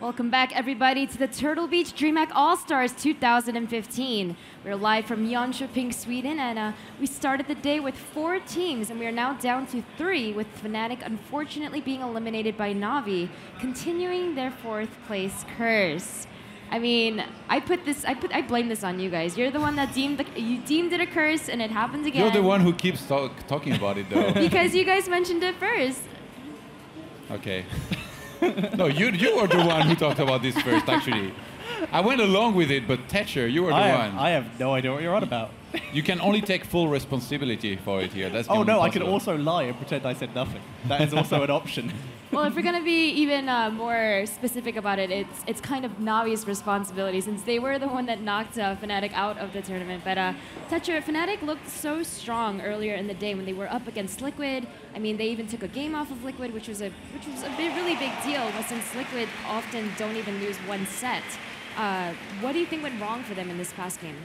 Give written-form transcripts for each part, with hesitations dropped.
Welcome back, everybody, to the Turtle Beach DreamHack All-Stars 2015. We're live from Jönköping, Sweden, and we started the day with 4 teams, and we are now down to 3, with Fnatic unfortunately being eliminated by Navi, continuing their 4th place curse. I mean, I blame this on you guys. You're the one that deemed it a curse, and it happened again. You're the one who keeps talking about it, though. Because you guys mentioned it first. Okay. No, you were the one who talked about this first, actually. I went along with it, but Thatcher, you were the one. I have no idea what you're on about. You can only take full responsibility for it here. That's the oh no, only I can also lie and pretend I said nothing. That is also an option. Well, if we're going to be even more specific about it, it's kind of Navi's responsibility, since they were the one that knocked Fnatic out of the tournament. But Thatcher, Fnatic looked so strong earlier in the day when they were up against Liquid. I mean, they even took a game off of Liquid, which was a really big deal, since Liquid often don't even lose one set. What do you think went wrong for them in this past game?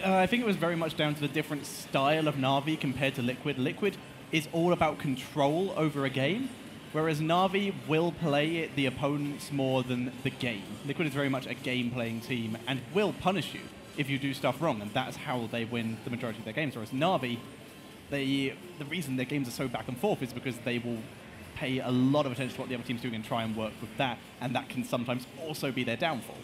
I think it was very much down to the different style of Navi compared to Liquid. Liquid is all about control over a game, whereas Navi will play the opponents more than the game. Liquid is very much a game-playing team and will punish you if you do stuff wrong, and that's how they win the majority of their games. Whereas Navi, the reason their games are so back and forth is because they will pay a lot of attention to what the other team's doing and try and work with that, and that can sometimes also be their downfall.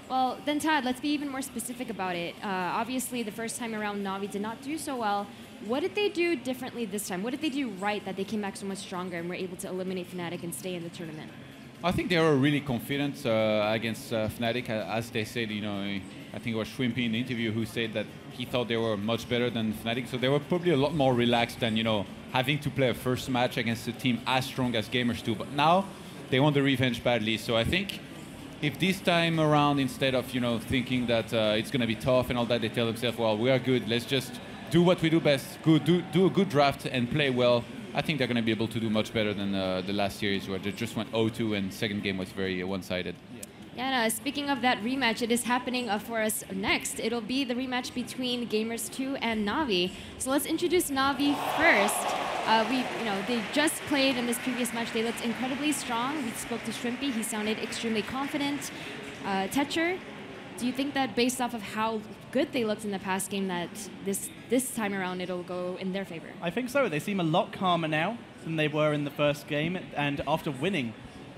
Well, then Todd, let's be even more specific about it. Obviously, the first time around, Navi did not do so well. What did they do differently this time? What did they do right that they came back so much stronger and were able to eliminate Fnatic and stay in the tournament? I think they were really confident against Fnatic, as they said. You know, I think it was Shrimpy in the interview who said that he thought they were much better than Fnatic. So they were probably a lot more relaxed than, you know, having to play a first match against a team as strong as Gamers2. But now they want the revenge badly. So I think if this time around, instead of, you know, thinking that it's going to be tough and all that, they tell themselves, well, we are good, let's just do what we do best, do a good draft and play well, I think they're going to be able to do much better than the last series where they just went 0-2 and second game was very one-sided. Yeah, and, speaking of that rematch, it is happening for us next. It'll be the rematch between Gamers2 and Navi. So let's introduce Navi first. They just played in this previous match. They looked incredibly strong. We spoke to Shrimpy. He sounded extremely confident. Thatcher, do you think that based off of how good they looked in the past game, that this time around it'll go in their favor? I think so. They seem a lot calmer now than they were in the first game, and after winning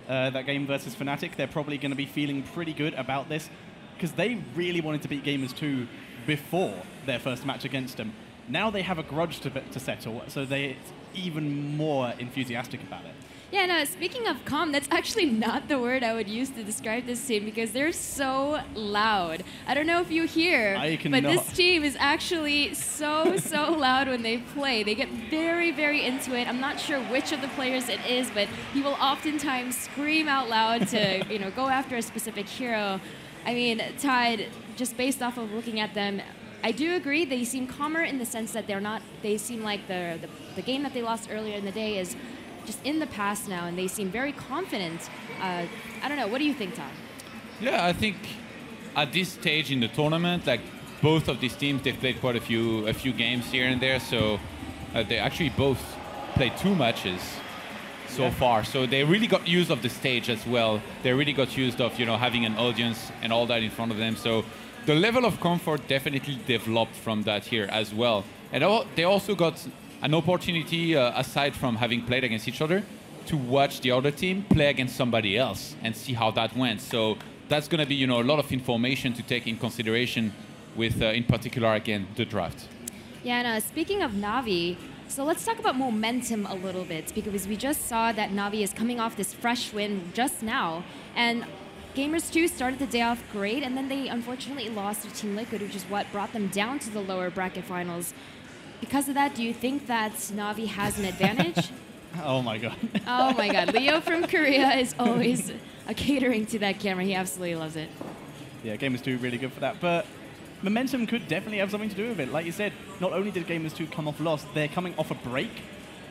that game versus Fnatic, they're probably going to be feeling pretty good about this, because they really wanted to beat Gamers2 before their first match against them. Now they have a grudge to settle, so they're even more enthusiastic about it. Yeah, no, speaking of calm, that's actually not the word I would use to describe this team, because they're so loud. I don't know if you hear, but this team is actually so loud when they play. They get very, very into it. I'm not sure which of the players it is, but he will oftentimes scream out loud to go after a specific hero. I mean, Todd, just based off of looking at them, I do agree they seem calmer in the sense that they seem like the game that they lost earlier in the day is just in the past now, and they seem very confident. I don't know, what do you think, Tom? Yeah, I think at this stage in the tournament, like both of these teams, they've played quite a few games here and there, so they actually both played 2 matches so far. So they really got used of the stage as well. They really got used of, having an audience and all that in front of them. So the level of comfort definitely developed from that here as well. And they also got an opportunity, aside from having played against each other, to watch the other team play against somebody else and see how that went. So that's going to be, a lot of information to take in consideration with, in particular, again, the draft. Yeah, and speaking of Navi, so let's talk about momentum a little bit, because we just saw that Navi is coming off this fresh win just now, and Gamers2 started the day off great, and then they unfortunately lost to Team Liquid, which is what brought them down to the lower bracket finals. Because of that, do you think that Navi has an advantage? Oh my god. Oh my god. Leo from Korea is always catering to that camera. He absolutely loves it. Yeah, Gamers2 really good for that. But momentum could definitely have something to do with it. Like you said, not only did Gamers2 come off loss, they're coming off a break.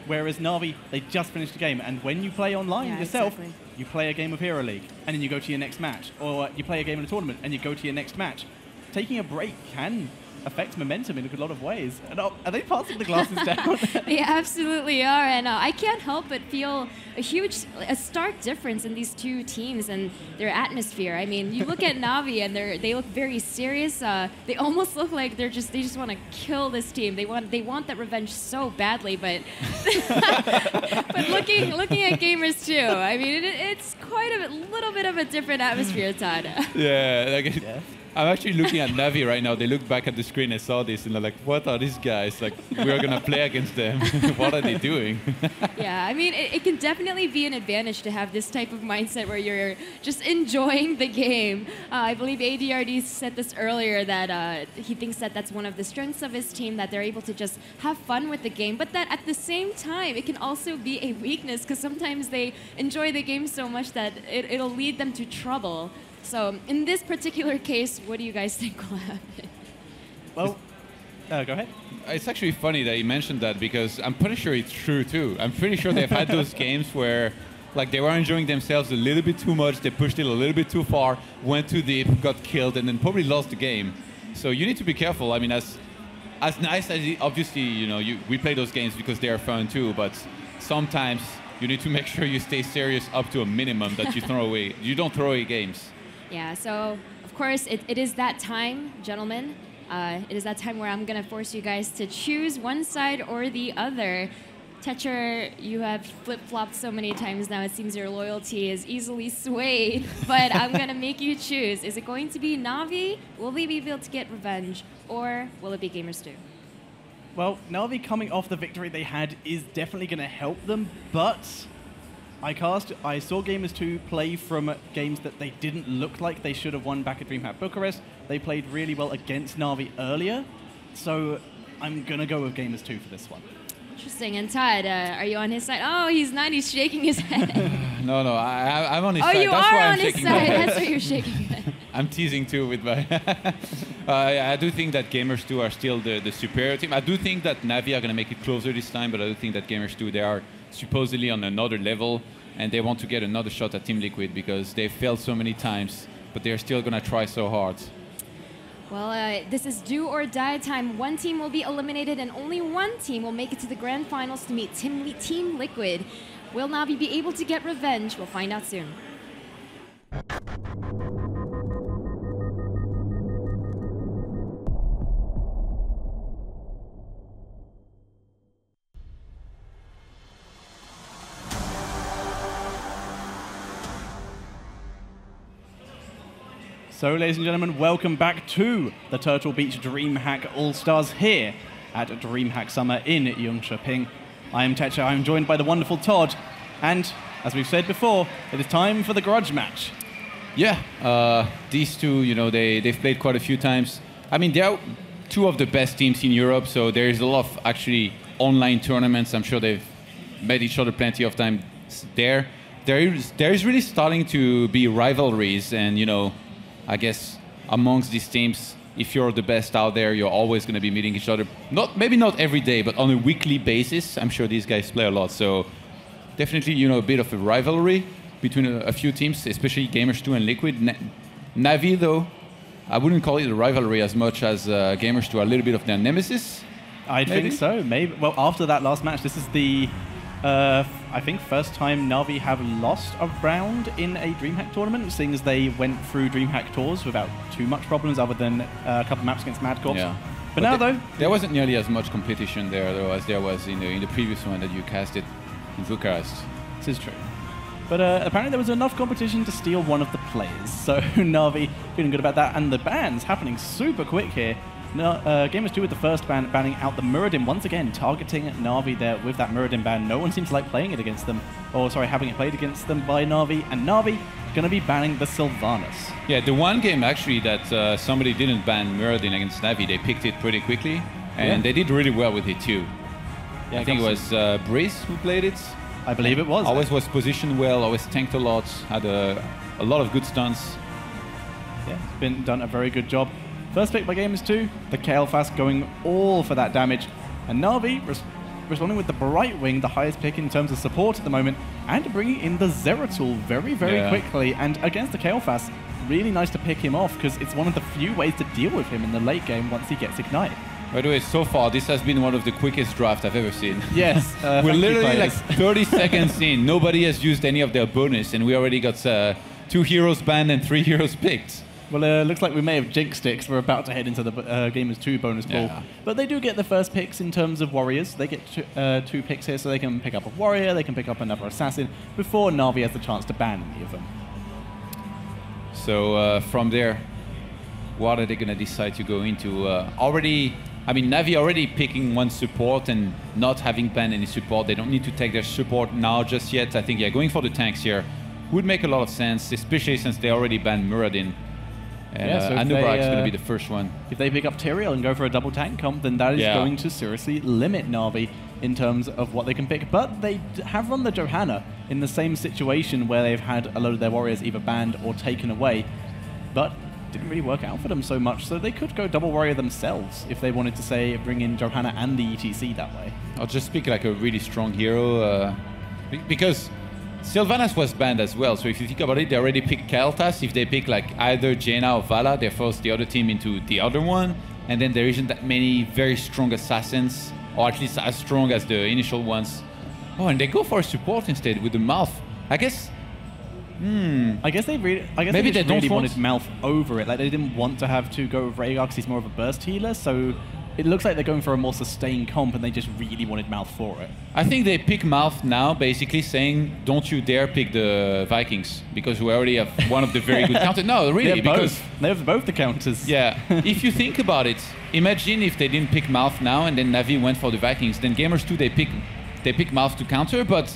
Whereas Navi, they just finished the game. And when you play online yourself, you play a game of Hero League, and then you go to your next match. Or you play a game in a tournament, and you go to your next match. Taking a break can affects momentum in a lot of ways. And are they passing the glasses down? They absolutely are, and I can't help but feel a stark difference in these two teams and their atmosphere. I mean, you look at Navi and they look very serious. They almost look like they just want to kill this team. They want that revenge so badly, but but looking at Gamers2, I mean, it's quite a little bit of a different atmosphere, Todd. Yeah, I'm actually looking at Navi right now. They look back at the screen and saw this, and they're like, what are these guys? Like, we're going to play against them. What are they doing? Yeah, I mean, it can definitely be an advantage to have this type of mindset where you're just enjoying the game. I believe ADRD said this earlier, that he thinks that that's one of the strengths of his team, that they're able to just have fun with the game, but that at the same time, it can also be a weakness, because sometimes they enjoy the game so much that it'll lead them to trouble. So in this particular case, what do you guys think will happen? Well, go ahead. It's actually funny that you mentioned that, because I'm pretty sure it's true too. I'm pretty sure they've had those games where like they were enjoying themselves a little bit too much, they pushed it a little bit too far, went too deep, got killed, and then probably lost the game. So you need to be careful. I mean, as nice as obviously, you know, we play those games because they are fun too, but sometimes you need to make sure you stay serious up to a minimum, that you don't throw away games. Yeah, so of course it is that time, gentlemen. It is that time where I'm going to force you guys to choose one side or the other. Techer, you have flip-flopped so many times now, it seems your loyalty is easily swayed, but I'm going to make you choose. Is it going to be Navi? Will they be able to get revenge? Or will it be Gamers2? Well, Navi coming off the victory they had is definitely going to help them, but I saw Gamers2 play from games that they didn't look like they should have won back at DreamHack Bucharest. They played really well against Navi earlier, so I'm going to go with Gamers2 for this one. Interesting. And Todd, are you on his side? Oh, he's not. He's shaking his head. No, I'm on his side. Oh, you That's are why on I'm his shaking side. my head. That's why you're shaking your head. I'm teasing too with my... I do think that Gamers2 are still the superior team. I do think that Navi are going to make it closer this time, but I do think that Gamers2, they are supposedly on another level, and they want to get another shot at Team Liquid because they've failed so many times, but they're still going to try so hard. Well, this is do or die time. One team will be eliminated, and only one team will make it to the grand finals to meet Team Liquid. Will Navi be able to get revenge? We'll find out soon. So, ladies and gentlemen, welcome back to the Turtle Beach DreamHack All-Stars here at DreamHack Summer in Jönköping. I am Techer, I am joined by the wonderful Todd, and as we've said before, it is time for the grudge match. Yeah, these two, you know, they've played quite a few times. I mean, they're two of the best teams in Europe, so there is a lot of actually online tournaments. I'm sure they've met each other plenty of times there. There is really starting to be rivalries, and, you know, I guess amongst these teams, if you're the best out there, you're always going to be meeting each other. Maybe not every day, but on a weekly basis. I'm sure these guys play a lot. So definitely, you know, a bit of a rivalry between a few teams, especially Gamers2 and Liquid. Navi, though, I wouldn't call it a rivalry as much as Gamers2 are a little bit of their nemesis. I think so. Maybe. Well, after that last match, this is the I think first time Navi have lost a round in a DreamHack tournament, seeing as they went through DreamHack tours without too much problems other than a couple maps against Mad Corps. Yeah. But now, though... There wasn't nearly as much competition there, though, as there was in the previous one that you casted in Bucharest. This is true. But apparently there was enough competition to steal one of the players, so Navi feeling good about that. And the bans happening super quick here. Gamers2 with the first ban, banning out the Muradin once again, targeting Navi there with that Muradin ban. No one seems to like playing it against them, or sorry, having it played against them by Navi, and Navi going to be banning the Sylvanas. Yeah, the one game actually that somebody didn't ban Muradin against Navi, they picked it pretty quickly, and they did really well with it too. Yeah, I think it was Breeze who played it. I believe it was. Always was positioned well, always tanked a lot, had a lot of good stunts. Yeah, it's done a very good job. First pick by Gamers2, the Kael'thas going all for that damage. And Navi responding with the Brightwing, the highest pick in terms of support at the moment, and bringing in the Zeratul very, very quickly. And against the Kael'thas, really nice to pick him off, because it's one of the few ways to deal with him in the late game once he gets Ignite. By the way, so far, this has been one of the quickest drafts I've ever seen. Yes. We're literally like 30 seconds in. Nobody has used any of their bonus, and we already got 2 heroes banned and 3 heroes picked. Well, looks like we may have jinxed it, because we're about to head into the Gamers2 bonus pool. Yeah. But they do get the first picks in terms of warriors. They get 2 picks here, so they can pick up a warrior, they can pick up another assassin, before Navi has the chance to ban any of them. So from there, what are they going to decide to go into? I mean, Navi already picking one support and not having banned any support. They don't need to take their support now just yet. I think, going for the tanks here would make a lot of sense, especially since they already banned Muradin. And so Anubis is going to be the first one. If they pick up Tyrael and go for a double tank comp, then that is going to seriously limit Navi in terms of what they can pick. But they have run the Johanna in the same situation where they've had a load of their warriors either banned or taken away. But didn't really work out for them so much, so they could go double warrior themselves if they wanted to, say, bring in Johanna and the ETC that way. I'll just pick like a really strong hero, because Sylvanas was banned as well, so if you think about it, they already picked Kael'thas. If they pick like either Jaina or Vala, they force the other team into the other one, and then there isn't that many very strong assassins, or at least as strong as the initial ones. Oh, and they go for a support instead with the Malf. I guess I guess they really, maybe they really wanted Malf over it. Like, they didn't want to have to go with Rhaegar because he's more of a burst healer. So it looks like they're going for a more sustained comp, and they just really wanted Malf for it. I think they pick Malf now, basically saying, "Don't you dare pick the Vikings because we already have one of the very good counters." No, really, because they have both the counters. Yeah, if you think about it, imagine if they didn't pick Malf now and then Navi went for the Vikings. Then Gamers2 they pick Malf to counter, but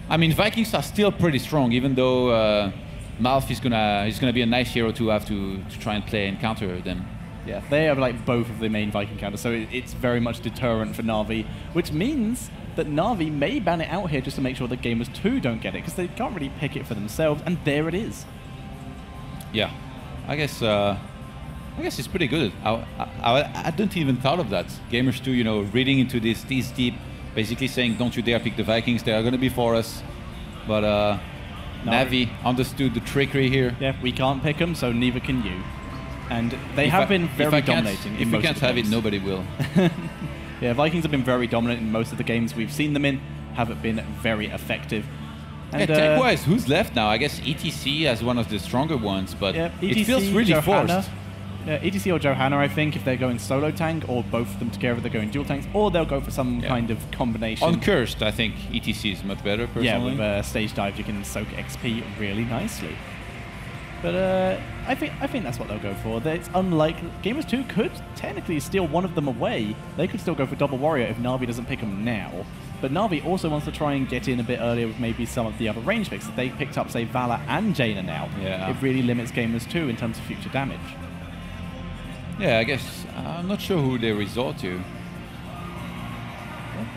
I mean, Vikings are still pretty strong, even though Malf is gonna be a nice hero to have to try and play and counter them. Yeah, they have like both of the main Viking counters, so it's very much deterrent for Navi, which means that Navi may ban it out here just to make sure that Gamers2 don't get it, because they can't really pick it for themselves, and there it is. Yeah, I guess it's pretty good. I didn't even thought of that. Gamers2, reading into this deep, basically saying, "Don't you dare pick the Vikings, they are going to be for us." But Navi understood the trickery here. Yeah, we can't pick them, so neither can you. And they have been very dominating. If we can't have it, nobody will. Yeah, Vikings have been very dominant in most of the games we've seen them in, haven't been very effective. And tank-wise, who's left now? I guess ETC as one of the stronger ones, but ETC, it feels really Johanna, forced. ETC or Johanna, I think, if they're going solo tank, or both of them together, they're going dual tanks, or they'll go for some kind of combination. On Cursed, I think ETC is much better, personally. Yeah, with stage dive, you can soak XP really nicely. But I think that's what they'll go for. It's unlikely. Gamers2 could technically steal one of them away. They could still go for double warrior if Navi doesn't pick them now. But Navi also wants to try and get in a bit earlier with maybe some of the other range picks. If they picked up, say, Vala and Jaina now, it really limits Gamers2 in terms of future damage. Yeah, I guess I'm not sure who they resort to.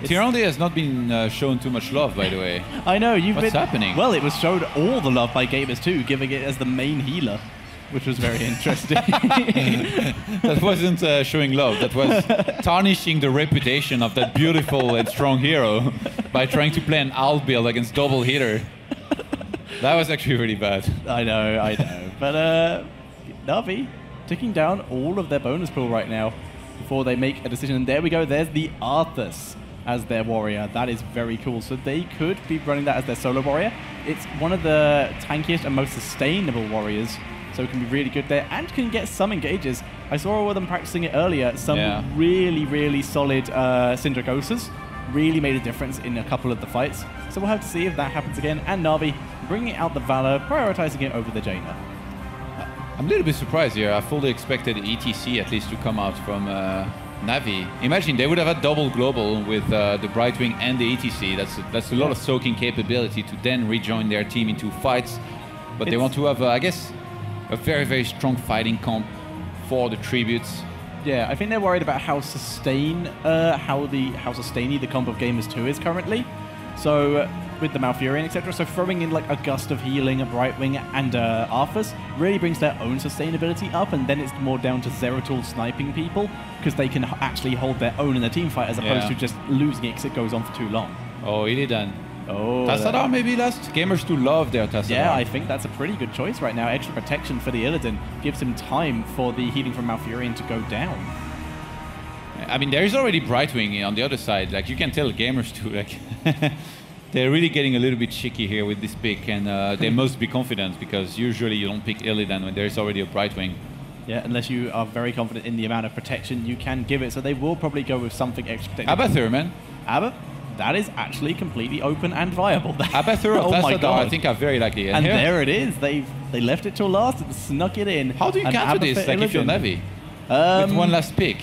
Tyrael has not been shown too much love, by the way. I know, What's happening? Well, it was showed all the love by Gamers2, giving it as the main healer, which was very interesting. That wasn't showing love. That was tarnishing the reputation of that beautiful and strong hero by trying to play an alt build against double hitter. That was actually really bad. I know. But Navi ticking down all of their bonus pool right now before they make a decision. And there we go. There's the Arthas as their warrior. That is very cool. So they could be running that as their solo warrior. It's one of the tankiest and most sustainable warriors, so it can be really good there and can get some engages. I saw all of them practicing it earlier. Some really solid Syndragosas really made a difference in a couple of the fights. So we'll have to see if that happens again. And Navi bringing out the Valor, prioritizing it over the Jaina. I'm a little bit surprised here. I fully expected ETC at least to come out from Navi. Imagine they would have had double global with the Brightwing and the ETC. That's a lot of soaking capability to then rejoin their team into fights. But they want to have, I guess, a very strong fighting comp for the tributes. Yeah, I think they're worried about how sustainy the comp of Gamers2 is currently. So with the Malfurion, etc. So throwing in like a Gust of Healing, a Brightwing, and Arthas really brings their own sustainability up, and then it's more down to Zeratul sniping people, because they can actually hold their own in the team fight, as opposed to just losing it because it goes on for too long. Oh, Illidan. Oh, Tassadar maybe last? Gamers2 love their Tassadar. Yeah, I think that's a pretty good choice right now. Extra protection for the Illidan gives him time for the healing from Malfurion to go down. I mean, there is already Brightwing on the other side. Like, you can tell Gamers2, like, they're really getting a little bit cheeky here with this pick, and they must be confident, because usually you don't pick Illidan when there's already a Brightwing. Yeah, unless you are very confident in the amount of protection you can give it. So they will probably go with something extra protection. Abathur, man. That is actually completely open and viable. Abathur or Tassadar, I think, are very likely. And there it is. They left it till last and snuck it in. How do you counter this, like, if you're Navi? With one last pick.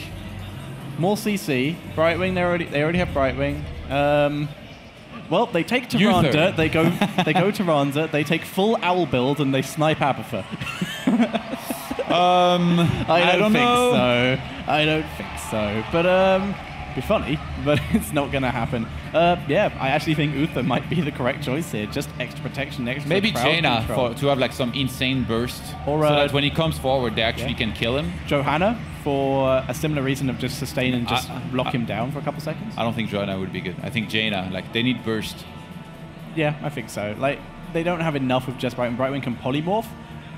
More CC. Brightwing, they already have Brightwing. Well, they take Tyrande, they go Tyrande, they take full owl build, and they snipe Abathur. I don't think so. I don't think so. But be funny, but it's not going to happen. Yeah, I actually think Uther might be the correct choice here. Just extra protection, extra maybe Jaina to have like some insane burst, or so that when he comes forward, they actually can kill him. Johanna, for a similar reason of just sustain and just lock him down for a couple seconds. I don't think Johanna would be good. I think Jaina, like, they need burst. Yeah, I think so. Like, they don't have enough with just Brightwing. Brightwing can polymorph.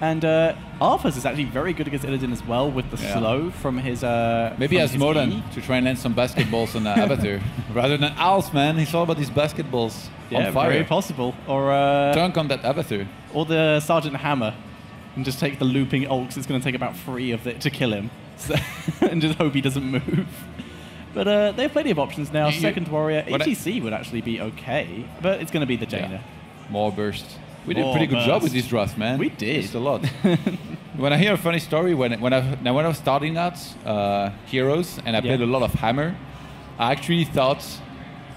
And Arthas is actually very good against Illidan as well, with the slow from his maybe as Modan to try and land some basketballs on Abathur. Rather than Owls, man. He's all about these basketballs on fire. Very possible. Or dunk on that Abathur. Or the Sergeant Hammer. And just take the looping ult, 'cause it's going to take about 3 of it to kill him. So and just hope he doesn't move. But they have plenty of options now. Second Warrior. ATC would actually be okay, but it's going to be the Jaina. Yeah. More burst. We did a pretty good job with this draft, man. We did. Just a lot. When I hear a funny story, when I was starting out Heroes, and I played a lot of Hammer, I actually thought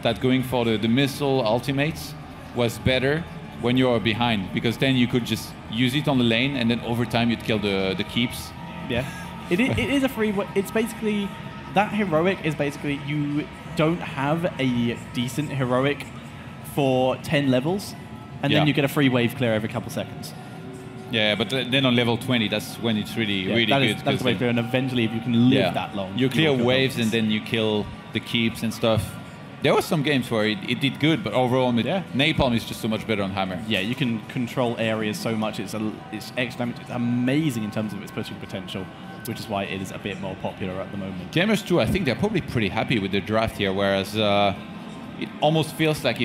that going for the missile ultimates was better when you are behind, because then you could just use it on the lane, and then over time you'd kill the keeps. Yeah. It is a free... It's basically... That heroic is basically you don't have a decent heroic for 10 levels, and then you get a free wave clear every couple seconds. Yeah, but then on level 20, that's when it's really good. That's the wave clear, and eventually if you can live that long... You clear waves, and then you kill the keeps and stuff. There were some games where it did good, but overall, Napalm is just so much better on Hammer. Yeah, you can control areas so much. It's excellent. It's amazing in terms of its pushing potential, which is why it is a bit more popular at the moment. Gamers2, I think they're probably pretty happy with their draft here, whereas it almost feels like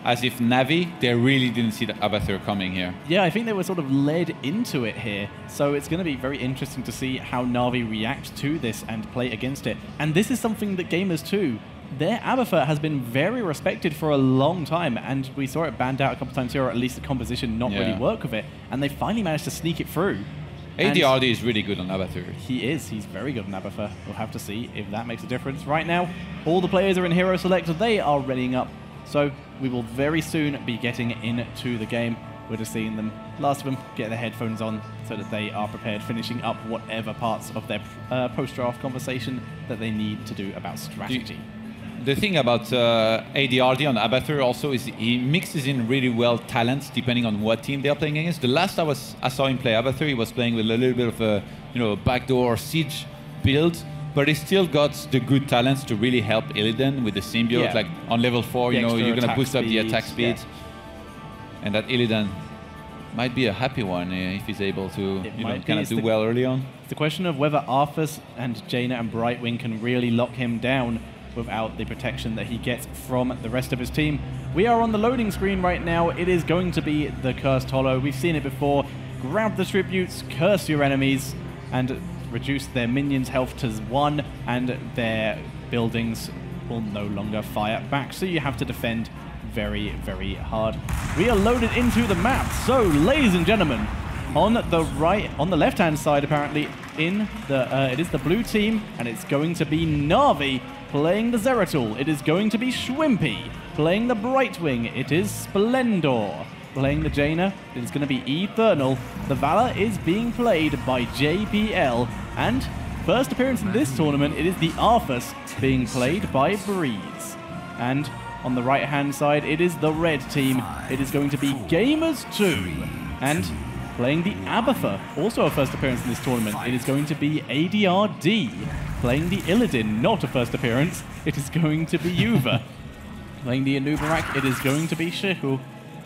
as if Navi, they really didn't see the Abathur coming here. Yeah, I think they were sort of led into it here. So it's going to be very interesting to see how Navi react to this and play against it. And this is something that Gamers2, their Abathur has been very respected for a long time, and we saw it banned out a couple times here, or at least the composition not really work with it, and they finally managed to sneak it through. ADRD is really good on Abathur. He is. He's very good on Abathur. We'll have to see if that makes a difference. Right now, all the players are in Hero Select, so they are readying up. So we will very soon be getting into the game. We're just seeing them, last of them, get their headphones on so that they are prepared, finishing up whatever parts of their post-draft conversation that they need to do about strategy. The thing about ADRD on Abathur also is he mixes in really well talents depending on what team they're playing against. The last I saw him play Abathur, he was playing with a little bit of a backdoor siege build, but he still got the good talents to really help Illidan with the symbiote. Yeah. Like on level 4, you're going to boost up the attack speed, and that Illidan might be a happy one if he's able to kind of do well early on. It's the question of whether Arthas and Jaina and Brightwing can really lock him down without the protection that he gets from the rest of his team. We are on the loading screen right now. It is going to be the Cursed Hollow. We've seen it before. Grab the tributes, curse your enemies, and reduce their minions' health to 1, and their buildings will no longer fire back. So you have to defend very, very hard. We are loaded into the map. So, ladies and gentlemen, on the left-hand side, apparently, it is the blue team, and it's going to be Navi playing the Zeratul. It is going to be Schwimpy playing the Brightwing. It is Splendor playing the Jaina. It is going to be Eternal. The Valor is being played by JPL, and first appearance in this tournament, it is the Arthas being played by Breeze. And On the right-hand side, it is the red team. It is going to be Gamers2. And playing the Abathur, also a first appearance in this tournament, it is going to be ADRD. Playing the Illidan, not a first appearance, it is going to be Yuva. Playing the Anubarak, it is going to be Shihu.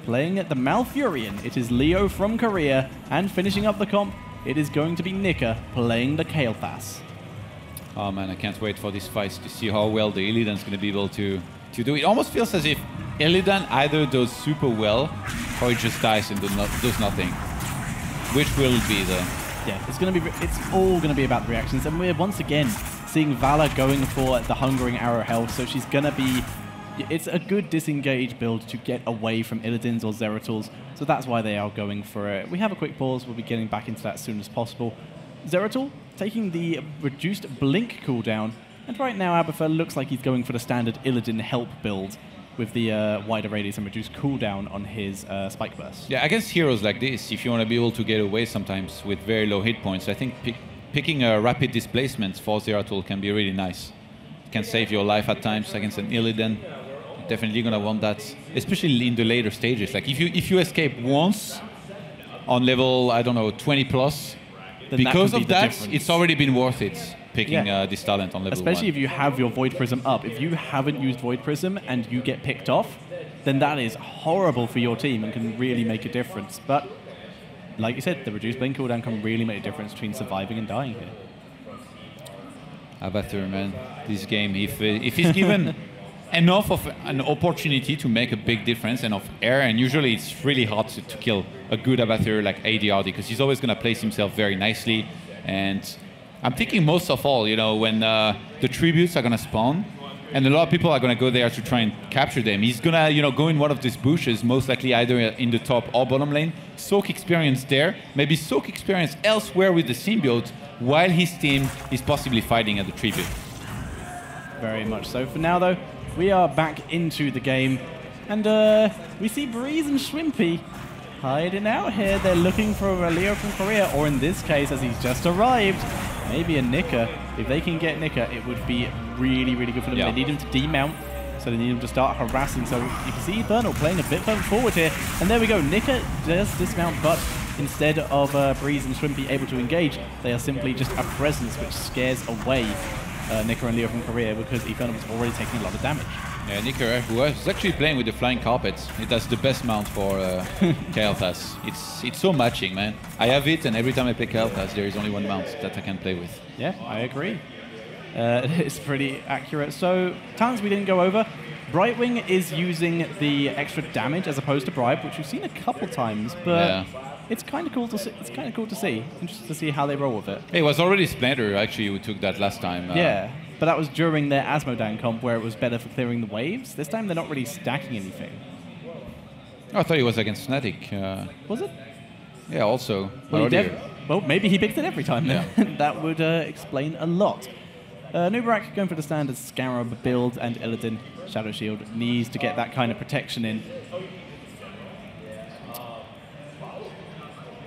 Playing the Malfurion, it is Leo from Korea. And finishing up the comp, it is going to be Nika playing the Kael'thas. Oh man, I can't wait for this fight to see how well the Illidan's going to be able to do. It almost feels as if Illidan either does super well or it just dies and does nothing. Which will it be though? Yeah, it's all gonna be about the reactions, and we're once again seeing Vala going for the Hungering Arrow Health, so she's gonna be. It's a good disengage build to get away from Illidan's or Zeratul's, so that's why they are going for it. We have a quick pause. We'll be getting back into that as soon as possible. Zeratul taking the reduced blink cooldown, and right now Abathur looks like he's going for the standard Illidan help build with the wider radius and reduced cooldown on his spike burst. Yeah, against heroes like this, if you want to be able to get away sometimes with very low hit points, I think picking a rapid displacement for Zeratul can be really nice. It can save your life at times against an Illidan. You're definitely going to want that, especially in the later stages. Like if you escape once on level, I don't know, 20 plus, then because of that, it's already been worth it. Picking this talent on level 1. Especially if you have your Void Prism up. If you haven't used Void Prism and you get picked off, then that is horrible for your team and can really make a difference. But, like you said, the reduced blink cooldown can really make a difference between surviving and dying here. Abathur, man. This game, if he's given enough of an opportunity to make a big difference, enough air, and usually it's really hard to kill a good Abathur like ADRD because he's always going to place himself very nicely. And I'm thinking most of all, you know, when the tributes are going to spawn, and a lot of people are going to go there to try and capture them. He's going to, you know, go in one of these bushes, most likely either in the top or bottom lane, soak experience there, maybe soak experience elsewhere with the symbiote, while his team is possibly fighting at the tribute. Very much so. For now, though, we are back into the game, and we see Breeze and Shrimpy hiding out here. They're looking for a Leo from Korea, or in this case, as he's just arrived, maybe a Nika. If they can get Nika, it would be really, really good for them. Yeah. They need him to demount, so they need him to start harassing. So you can see Eternal playing a bit further forward here. And there we go. Nika does dismount, but instead of Breeze and Shrimpy able to engage, they are simply just a presence which scares away Nika and Leo from Korea because Eternal was already taking a lot of damage. Yeah, Nika, who is actually playing with the flying carpet, it does the best mount for Kael'thas. It's so matching, man. I have it, and every time I play Kael'thas, there is only one mount that I can play with. Yeah, I agree. It's pretty accurate. So, talents we didn't go over. Brightwing is using the extra damage as opposed to Bribe, which we've seen a couple times, but it's kind of cool to see. It's kind of cool to see. Interesting to see how they roll with it. It was already Splinter actually who took that last time. Yeah. But that was during their Asmodan comp where it was better for clearing the waves. This time they're not really stacking anything. Oh, I thought it was against Fnatic. Was it? Yeah, also. Well, maybe he picked it every time then. Yeah. That would explain a lot. Nubarak going for the standard Scarab build, and Illidan Shadow Shield needs to get that kind of protection in.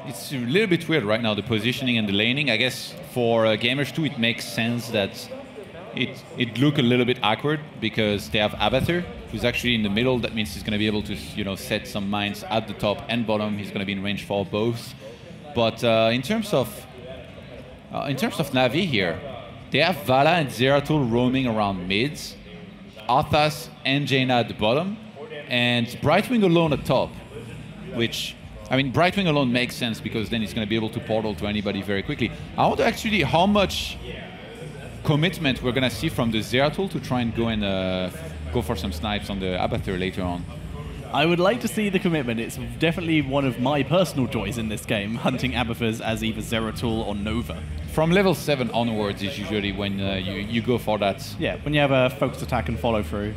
It's a little bit weird right now, the positioning and the laning. I guess for Gamers2 it makes sense that it look a little bit awkward because they have Abathur, who's actually in the middle. That means he's going to be able to, you know, set some mines at the top and bottom. He's going to be in range for both. But in terms of Navi here, they have Vala and Zeratul roaming around mids, Arthas and Jaina at the bottom, and Brightwing alone at top. Which, I mean, Brightwing alone makes sense because then he's going to be able to portal to anybody very quickly. I wonder actually how much commitment we're going to see from the Zeratul to try and go for some snipes on the Abathur later on. I would like to see the commitment. It's definitely one of my personal joys in this game, hunting Abathurs as either Zeratul or Nova. From level 7 onwards is usually when you go for that. Yeah, when you have a focused attack and follow through.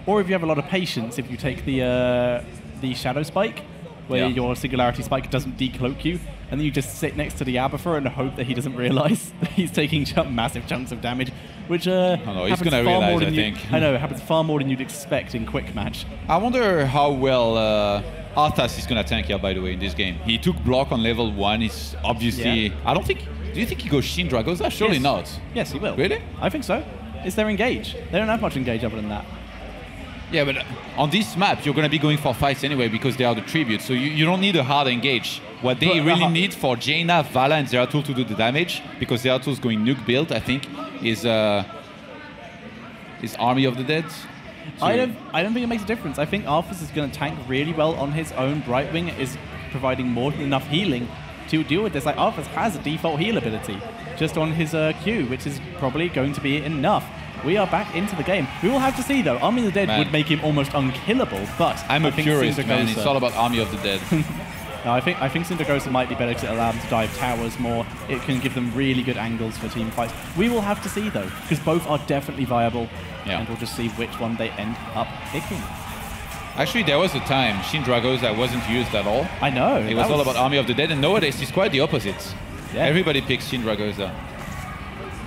Or if you have a lot of patience, if you take the Shadow Spike, where your Singularity Spike doesn't decloak you, and then you just sit next to the Abathur and hope that he doesn't realize that he's taking massive chunks of damage, which happens he's gonna far realize, more than I think. I know, it happens far more than you'd expect in quick match. I wonder how well Arthas is going to tank here, by the way, in this game. He took block on level 1. He's obviously... I don't think... Do you think he goes Shindra? Goes that? Surely not. Yes, he will. Really? I think so. It's their engage. They don't have much engage other than that. Yeah, but on this map, you're going to be going for fights anyway because they are the tribute, so you don't need a hard engage. What they really need for Jaina, Vala, and Zeratul to do the damage, because Zeratul's going nuke build, I think, is Army of the Dead. So I don't think it makes a difference. I think Arthas is going to tank really well on his own. Brightwing is providing more than enough healing to deal with this. Like, Arthas has a default heal ability just on his Q, which is probably going to be enough. We are back into the game. We will have to see, though. Army of the Dead would make him almost unkillable, but I'm a purist, man. It's all about Army of the Dead. No, I think Syndragosa might be better because it allows them to dive towers more. It can give them really good angles for team fights. We will have to see, though, because both are definitely viable, and we'll just see which one they end up picking. Actually, there was a time Syndragosa wasn't used at all. I know. It was all about Army of the Dead, and nowadays it's quite the opposite. Yeah. Everybody picks Syndragosa.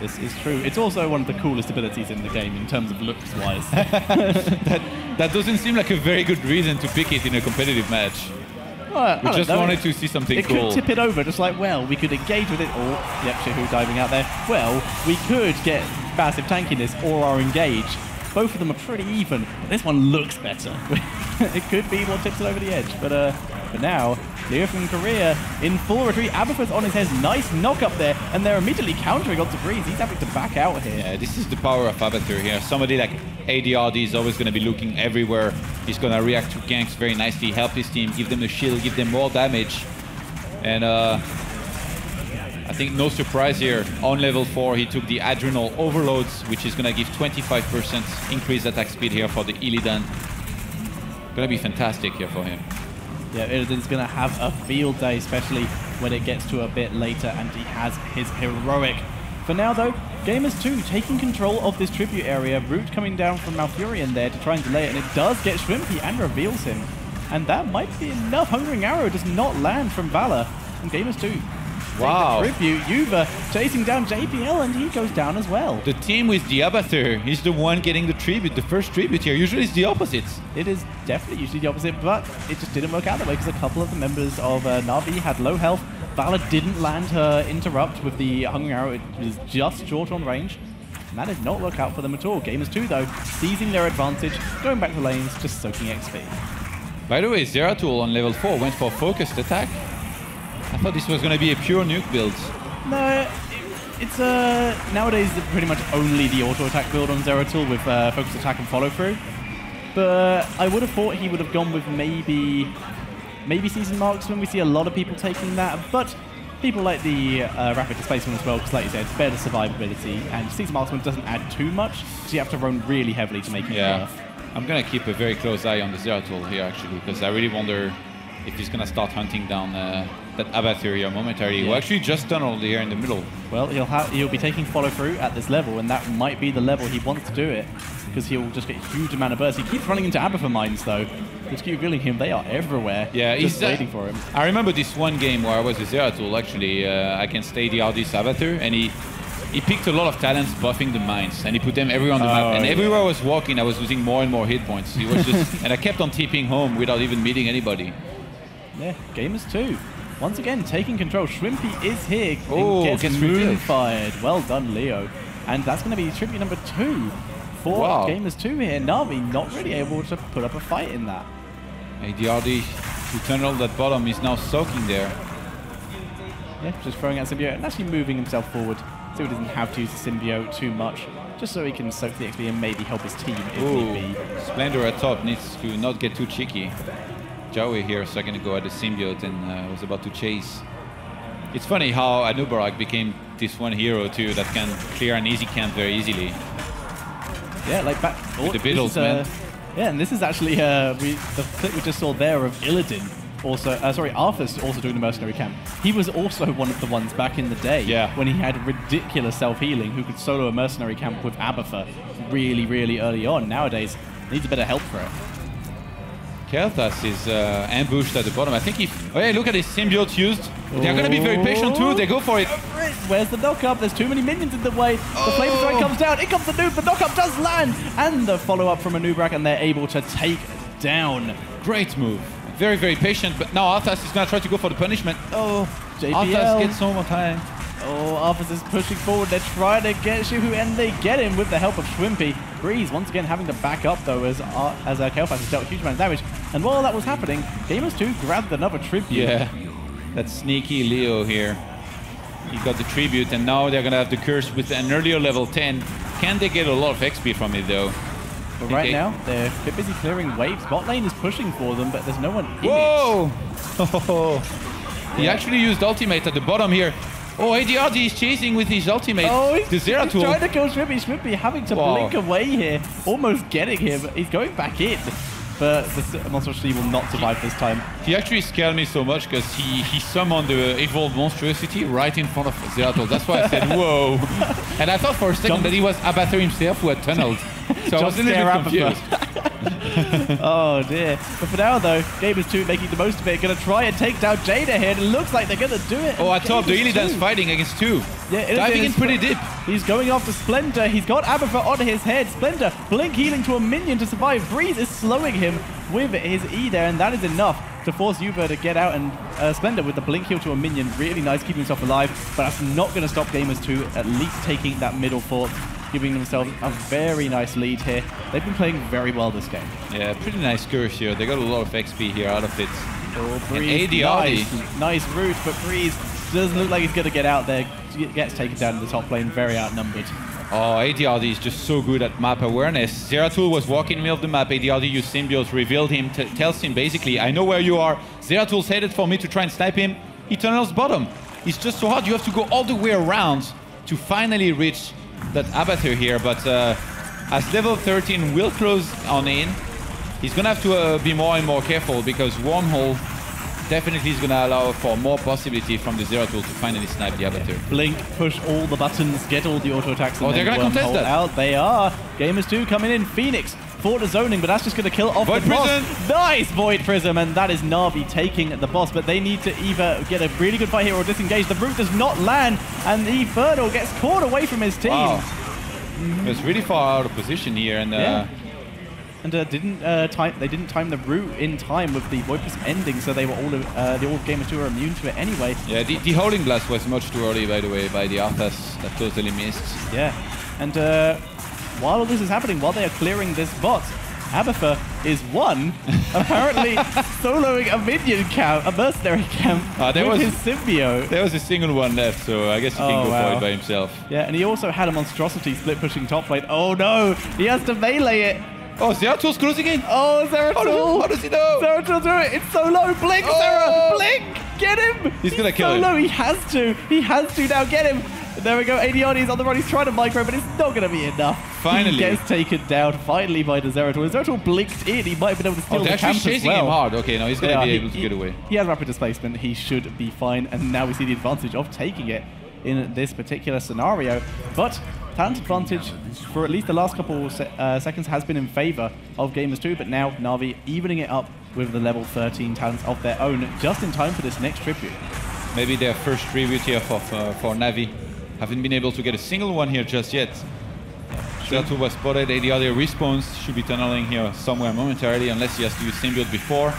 This is true. It's also one of the coolest abilities in the game in terms of looks-wise. that doesn't seem like a very good reason to pick it in a competitive match. Well, we just wanted to see something cool. It could tip it over, just like, well, we could engage with it, or, yep, Shahu diving out there. Well, we could get massive tankiness or our engage. Both of them are pretty even. But this one looks better. It could be what tips it over the edge. But now, Leo from Korea in full retreat. Abathur's on his head. Nice knock up there. And they're immediately countering onto Breeze. He's having to back out here. Yeah, this is the power of Abathur here. Somebody like ADRD is always going to be looking everywhere. He's going to react to ganks very nicely, help his team, give them a shield, give them more damage. And I think no surprise here. On level 4, he took the Adrenal Overloads, which is going to give 25% increased attack speed here for the Illidan. Going to be fantastic here for him. Yeah, Illidan's going to have a field day, especially when it gets to a bit later and he has his heroic. For now, though, Gamers2 taking control of this tribute area. Root coming down from Malfurion there to try and delay it, and it does get Shrimpy and reveals him. And that might be enough. Hungering Arrow does not land from Valor. And Gamers2 wow. Tribute. Yuva chasing down JPL, and he goes down as well. The team with the Abathur is the one getting the tribute, the first tribute here. Usually it's the opposite. It is definitely usually the opposite, but it just didn't work out that way because a couple of the members of Navi had low health. Valor didn't land her interrupt with the Hungering Arrow. It was just short on range. And that did not work out for them at all. Gamers2, though, seizing their advantage, going back to lanes, just soaking XP. By the way, Zeratul on level 4 went for focused attack. I thought this was going to be a pure nuke build. No, it's nowadays pretty much only the auto attack build on Zeratul with focused attack and follow through. But I would have thought he would have gone with maybe Seasoned Marksman. We see a lot of people taking that, but people like the Rapid Displacement as well, because like you said, it's better survivability, and Seasoned Marksman doesn't add too much, so you have to roam really heavily to make it worth. I'm going to keep a very close eye on the Zeratul here, actually, because I really wonder if he's going to start hunting down that Abathur here momentarily. Well, actually just tunneled here in the middle. Well, he'll be taking follow through at this level, and that might be the level he wants to do it, because he'll just get a huge amount of bursts. He keeps running into Abathur mines, though. Just keep revealing him, they are everywhere. Yeah, just waiting for him. I remember this one game where I was a Zeratul, actually, against ADRD's Abathur, and he picked a lot of talents buffing the mines, and he put them everywhere on the map. And everywhere I was walking, I was losing more and more hit points. He was just, and I kept on TPing home without even meeting anybody. Yeah, Gamers2. Once again, taking control. Shrimpy is here. Oh, gets moon fired. Well done, Leo. And that's going to be tribute number 2 for Gamers2 here. Navi not really able to put up a fight in that. ADRD, who tunneled at bottom, is now soaking there. Yeah, just throwing out Symbiote and actually moving himself forward so he doesn't have to use the Symbiote too much, just so he can soak the XP and maybe help his team if need be. Splendor at top needs to not get too cheeky. Joey here, so I'm going to go at the Symbiote and was about to chase. It's funny how Anubarak became this one hero too that can clear an easy camp very easily. Yeah, like back with the Beatles, man. Yeah, and this is actually the clip we just saw there of Illidan. Also, Arthas also doing the mercenary camp. He was also one of the ones back in the day when he had ridiculous self-healing who could solo a mercenary camp with Abathur really, really early on. Nowadays, needs a bit of help for it. Kel'Thas is ambushed at the bottom. I think if... Oh yeah, look at this Symbiote used. They're going to be very patient too. They go for it. Where's the knock-up? There's too many minions in the way. The Flame Strike comes down. It comes the nuke. The knock-up does land. And the follow-up from Anubarak, and they're able to take down. Great move. Very, very patient. But now Arthas is going to try to go for the punishment. Oh, JPL. Arthas gets so much time. Oh, Arthas is pushing forward. They're trying to get Shihu, and they get him with the help of Shwimpy. Breeze once again having to back up though as Kael'thas has dealt a huge amount of damage. And while that was happening, Gamers2 grabbed another tribute. Yeah, that sneaky Leo here. He got the tribute, and now they're gonna have the curse with an earlier level 10. Can they get a lot of XP from it though? But right now, they're a bit busy clearing waves. Bot lane is pushing for them, but there's no one in Whoa! He actually used ultimate at the bottom here. Oh, ADRD is chasing with his ultimate. Oh, he's trying to kill Shwimpy. Shwimpy having to blink away here, almost getting him. He's going back in, but the monstrosity will not survive this time. He actually scared me so much because he summoned the evolved monstrosity right in front of Zeratul. That's why I said, whoa. And I thought for a second that he was Abathur himself who had tunneled. So I was a little bit confused. Oh dear. But for now though, Gamers2 making the most of it. Gonna try and take down Jada here. And it looks like they're gonna do it. Oh, I thought the Illidan's fighting against 2. Yeah, diving in pretty deep. He's going after Splendor. He's got Abathur on his head. Splendor blink healing to a minion to survive. Breeze is slowing him with his E there, and that is enough to force Yuba to get out. And Splendor with the blink heal to a minion. Really nice, keeping himself alive. But that's not going to stop Gamers2 at least taking that middle fort, giving themselves a very nice lead here. They've been playing very well this game. Yeah, pretty nice curse here. They got a lot of XP here out of it. Oh, Breeze, nice route, but Breeze doesn't look like he's going to get out there. He gets taken down in the top lane, very outnumbered. Oh, ADRD is just so good at map awareness. Zeratul was walking in the middle of the map. ADRD used Symbiote, revealed him, tells him basically, I know where you are. Zeratul's headed for me to try and snipe him. He tunnels bottom. It's just so hard. You have to go all the way around to finally reach that Abathur here. But as level 13 will close on in, he's going to have to be more and more careful because Wormhole definitely is going to allow for more possibility from the Zeratul to finally snipe the Abathur. Blink, push all the buttons, get all the auto attacks. Oh, they're going to contest that. Out. They are. Gamers2 coming in. Phoenix for the zoning, but that's just going to kill off Void the Prism. boss. Nice Void Prism, and that is Navi taking the boss, but they need to either get a really good fight here or disengage. The root does not land, and the Infernal gets caught away from his team. Wow. It was really far out of position here, and and they didn't time the root in time with the Void Prism ending, so they were all the old Gamers2 were immune to it anyway. Yeah, the Holding Blast was much too early, by the way, by the Arthas. That totally missed. Yeah, and while all this is happening, while they are clearing this bot, Abathur is apparently soloing a minion camp, a mercenary camp with his symbiote. There was a single one left, so I guess he can go for it by himself. Yeah, and he also had a monstrosity split pushing top lane. Oh no, he has to melee it. Oh, Zeratul's closing in. Oh, Zeratul. How does he know? Zeratul do it. It's so low. Blink, Zera. Blink. Get him. He's going to kill him. So low. He has to. He has to now. Get him. There we go. ADRD is on the run. He's trying to micro, but it's not going to be enough. Finally. He gets taken down finally by the Zeratul. Zeratul blinked in. He might have been able to steal the camp as well. They're chasing him hard. Okay, now he's going to be able to get away. He has rapid displacement. He should be fine. And now we see the advantage of taking it in this particular scenario. But talent advantage for at least the last couple seconds has been in favor of Gamers2, but now Navi evening it up with the level 13 talents of their own, just in time for this next tribute. Maybe their first tribute here for Navi. Haven't been able to get a single one here just yet. Zeratul was spotted, ADRD respawns, should be tunneling here somewhere momentarily, unless he has to use Symbiote before.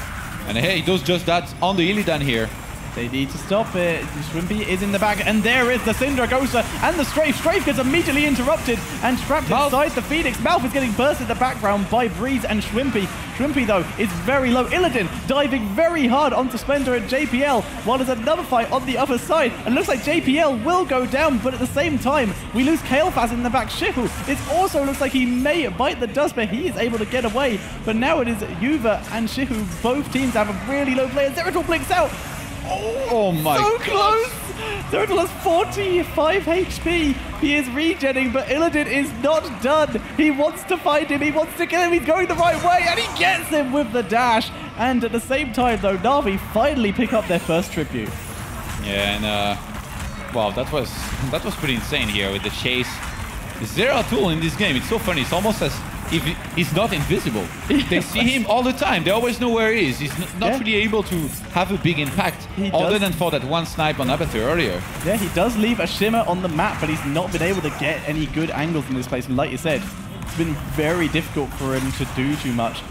And hey, he does just that on the Illidan here. They need to stop it. Shwimpy is in the back, and there is the Syndragosa and the Strafe. Strafe gets immediately interrupted and trapped inside the Phoenix. Malf is getting burst in the background by Breeze and Shwimpy. Shwimpy, though, is very low. Illidan diving very hard onto Splendor and JPL, while there's another fight on the other side. And looks like JPL will go down, but at the same time, we lose Kael'thas in the back. Shihu, it also looks like he may bite the dust, but he is able to get away. But now it is Yuva and Shihu. Both teams have a really low player. Zeratul blinks out. Oh my god. So close! Zeratul has 45 HP. He is regenning, but Illidan is not done. He wants to find him. He wants to kill him. He's going the right way, and he gets him with the dash. And at the same time, though, Navi finally pick up their first tribute. Yeah, and wow, that was pretty insane here with the chase. Zeratul in this game, it's so funny. It's almost as if he's not invisible. They see him all the time. They always know where he is. He's not really able to have a big impact, other than for that one snipe on Abathur earlier. Yeah, he does leave a shimmer on the map, but he's not been able to get any good angles in this place. And like you said, it's been very difficult for him to do too much.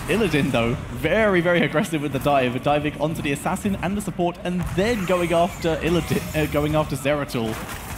Illidan, though, very, very aggressive with the dive, diving onto the assassin and the support, and then going after Illidan, going after Zeratul.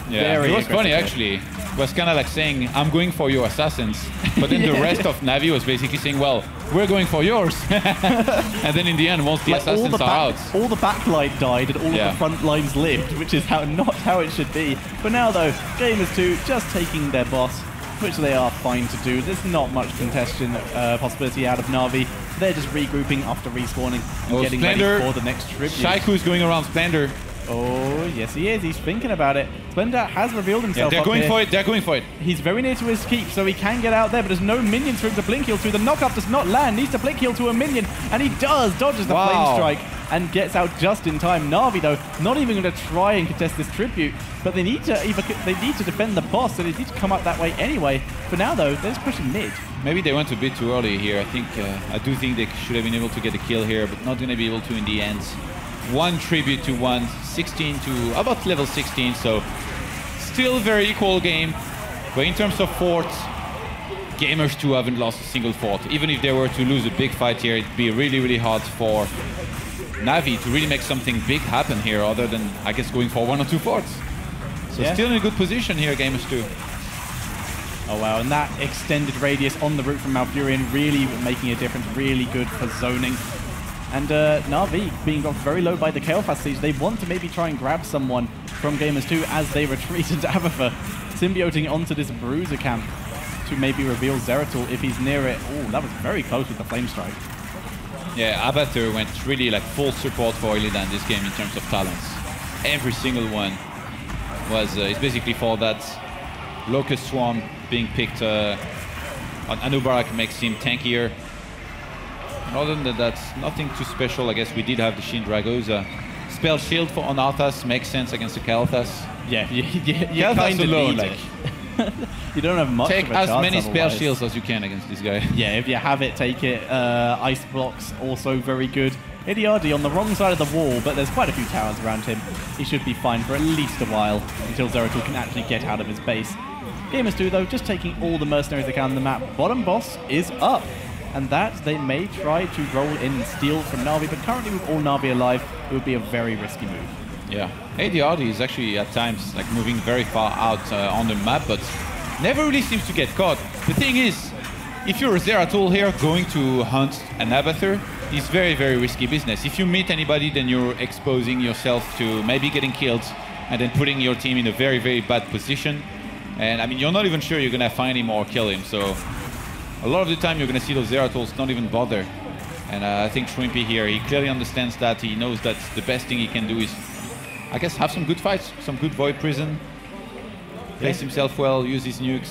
Yeah, it was funny actually. It was kind of like saying, I'm going for your assassins. But then the rest of Navi was basically saying, well, we're going for yours. And then in the end, once the assassins are out. All the backline died and all of the front lines lived, which is not how it should be. But now though, Gamers2 just taking their boss, which they are fine to do. There's not much contention possibility out of Navi. They're just regrouping after respawning and getting Splendor. ready for the next tribute. Shaiku's going around Splendor. Oh, yes he is. He's thinking about it. Splendor has revealed himself. Yeah, they're going for it. They're going for it. He's very near to his keep, so he can get out there, but there's no minions for him to blink heal to. The knockup does not land. Needs to blink heal to a minion, and he does. Dodges the flame strike and gets out just in time. Navi, though, not even going to try and contest this tribute, but they need to defend the boss, so they need to come up that way anyway. For now, though, they're just pushing mid. Maybe they went a bit too early here. I do think they should have been able to get a kill here, but not going to be able to in the end. One tribute to one, 16 to about level 16, so still very equal game. But in terms of forts, Gamers2 haven't lost a single fort. Even if they were to lose a big fight here, it'd be really, really hard for Navi to really make something big happen here, other than, I guess, going for 1 or 2 forts. So still in a good position here, Gamers2. Oh wow, and that extended radius on the route from Malfurion really making a difference, really good for zoning. And Navi being dropped very low by the Kael'thas siege, they want to maybe try and grab someone from Gamers2 as they retreat into Abathur, symbioting onto this Bruiser camp to maybe reveal Zeratul if he's near it. Oh, that was very close with the Flame Strike. Yeah, Abathur went really like full support for Illidan this game in terms of talents. Every single one was is basically for that Locust Swarm being picked on Anubarak makes him tankier. Other than that, nothing too special. I guess we did have the Shin Dragoza. Spell Shield for Onarthas makes sense against the Kael'thas. Yeah, Kael'thas alone, like you don't have much. Take of a as chance many otherwise. spell shields as you can against this guy. Yeah, if you have it, take it. Ice blocks also very good. Idiardi on the wrong side of the wall, but there's quite a few towers around him. He should be fine for at least a while until Zeratul can actually get out of his base. Gamers2 though, just taking all the mercenaries they can on the map. Bottom boss is up. And that they may try to roll in and steal from Navi, but currently with all Navi alive, it would be a very risky move. Yeah, ADRD is actually at times like moving very far out on the map, but never really seems to get caught. The thing is, if you're a Zeratul here going to hunt an Abathur, it's very, very risky business. If you meet anybody, then you're exposing yourself to maybe getting killed and then putting your team in a very, very bad position. And I mean, you're not even sure you're gonna find him or kill him, so a lot of the time you're going to see those Zeratuls not even bother. And I think Shrimpy here, he clearly understands that. He knows that the best thing he can do is, I guess, have some good fights, some good Void Prison, place himself well, use his nukes.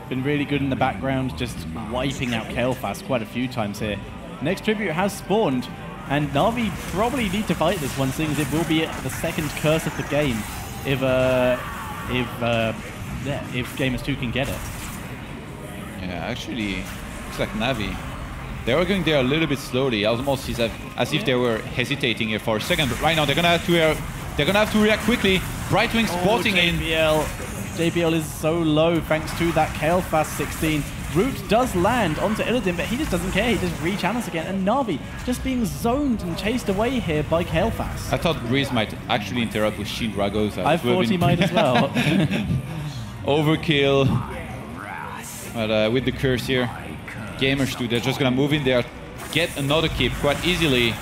Been really good in the background, just wiping out Kael'thas quite a few times here. Next tribute has spawned, and Navi probably need to fight this one, seeing as it will be the second curse of the game if Gamers2 can get it. Yeah, actually, looks like Navi. They were going there a little bit slowly, almost as if they were hesitating here for a second. But right now, they're gonna have to react quickly. Brightwing spotting in. JBL is so low thanks to that Kael'thas 16. Root does land onto Illidan, but he just doesn't care. He just re-channels again. And Navi just being zoned and chased away here by Kael'thas. I thought Breeze might actually interrupt with Shin Dragoza. I thought he might as well. Overkill. But with the curse here, Gamers2, they're just going to move in there, get another keep quite easily.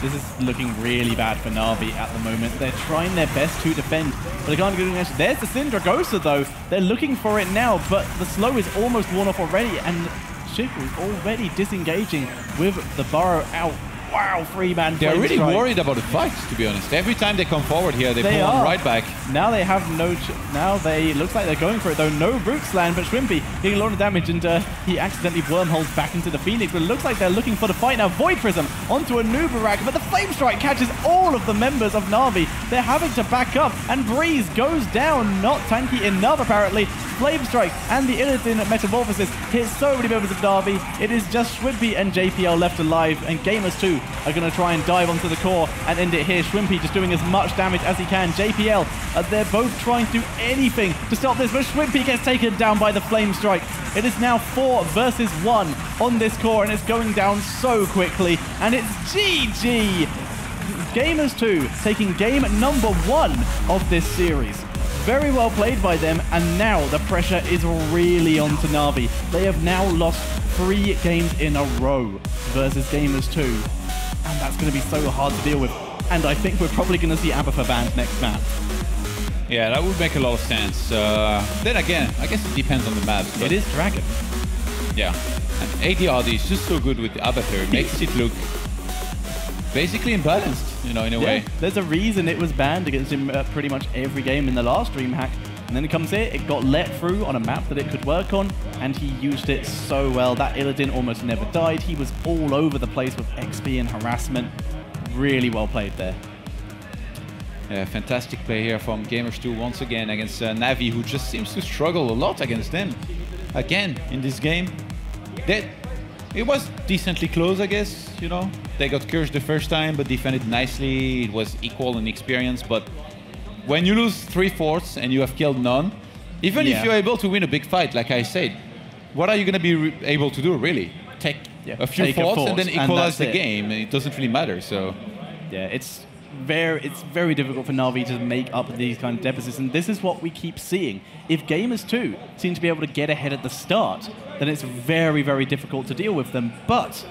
This is looking really bad for Navi at the moment. They're trying their best to defend, but they can't get an answer. There's the Syndragosa though. They're looking for it now, but the slow is almost worn off already, and Shiku is already disengaging with the burrow out. Wow, 3-man. They're really worried about the fight, to be honest. Every time they come forward here, they pull on right back. Now they have no... looks like they're going for it, though. No Roots land, but Shrimpy getting a lot of damage, and he accidentally wormholes back into the Phoenix. But it looks like they're looking for the fight now. Void Prism onto a Nubarak, but the Flame Strike catches all of the members of Navi. They're having to back up, and Breeze goes down. Not tanky enough, apparently. Flame Strike and the Illidan Metamorphosis hit so many members of Navi. It is just Shrimpy and JPL left alive, and Gamers2 are going to try and dive onto the core and end it here. Shwimpy just doing as much damage as he can. JPL, they're both trying to do anything to stop this, but Shwimpy gets taken down by the Flame Strike. It is now 4 versus 1 on this core, and it's going down so quickly, and it's GG! Gamers2 taking game number 1 of this series. Very well played by them, and now the pressure is really on to Navi. They have now lost 3 games in a row versus Gamers2, and that's going to be so hard to deal with. And I think we're probably going to see Abathur banned next map. Yeah, that would make a lot of sense. Then again, I guess it depends on the map. It is Dragon. Yeah, and ADRD is just so good with Abathur. It makes it look basically imbalanced, you know, in a way. There's a reason it was banned against him pretty much every game in the last DreamHack. And then it comes here, it got let through on a map that it could work on, and he used it so well. That Illidan almost never died. He was all over the place with XP and harassment. Really well played there. Yeah, fantastic play here from Gamers2 once again against Navi, who just seems to struggle a lot against them. Again, in this game. It was decently close, I guess, you know. They got cursed the first time, but defended nicely. It was equal in experience, but when you lose 3/4 and you have killed none, even if you're able to win a big fight, like I said, what are you going to be able to do, really? Take a few forts and then equalize the game. It doesn't really matter, so... Yeah, it's very difficult for Navi to make up these kind of deficits, and this is what we keep seeing. If Gamers2 seem to be able to get ahead at the start, then it's very, very difficult to deal with them. But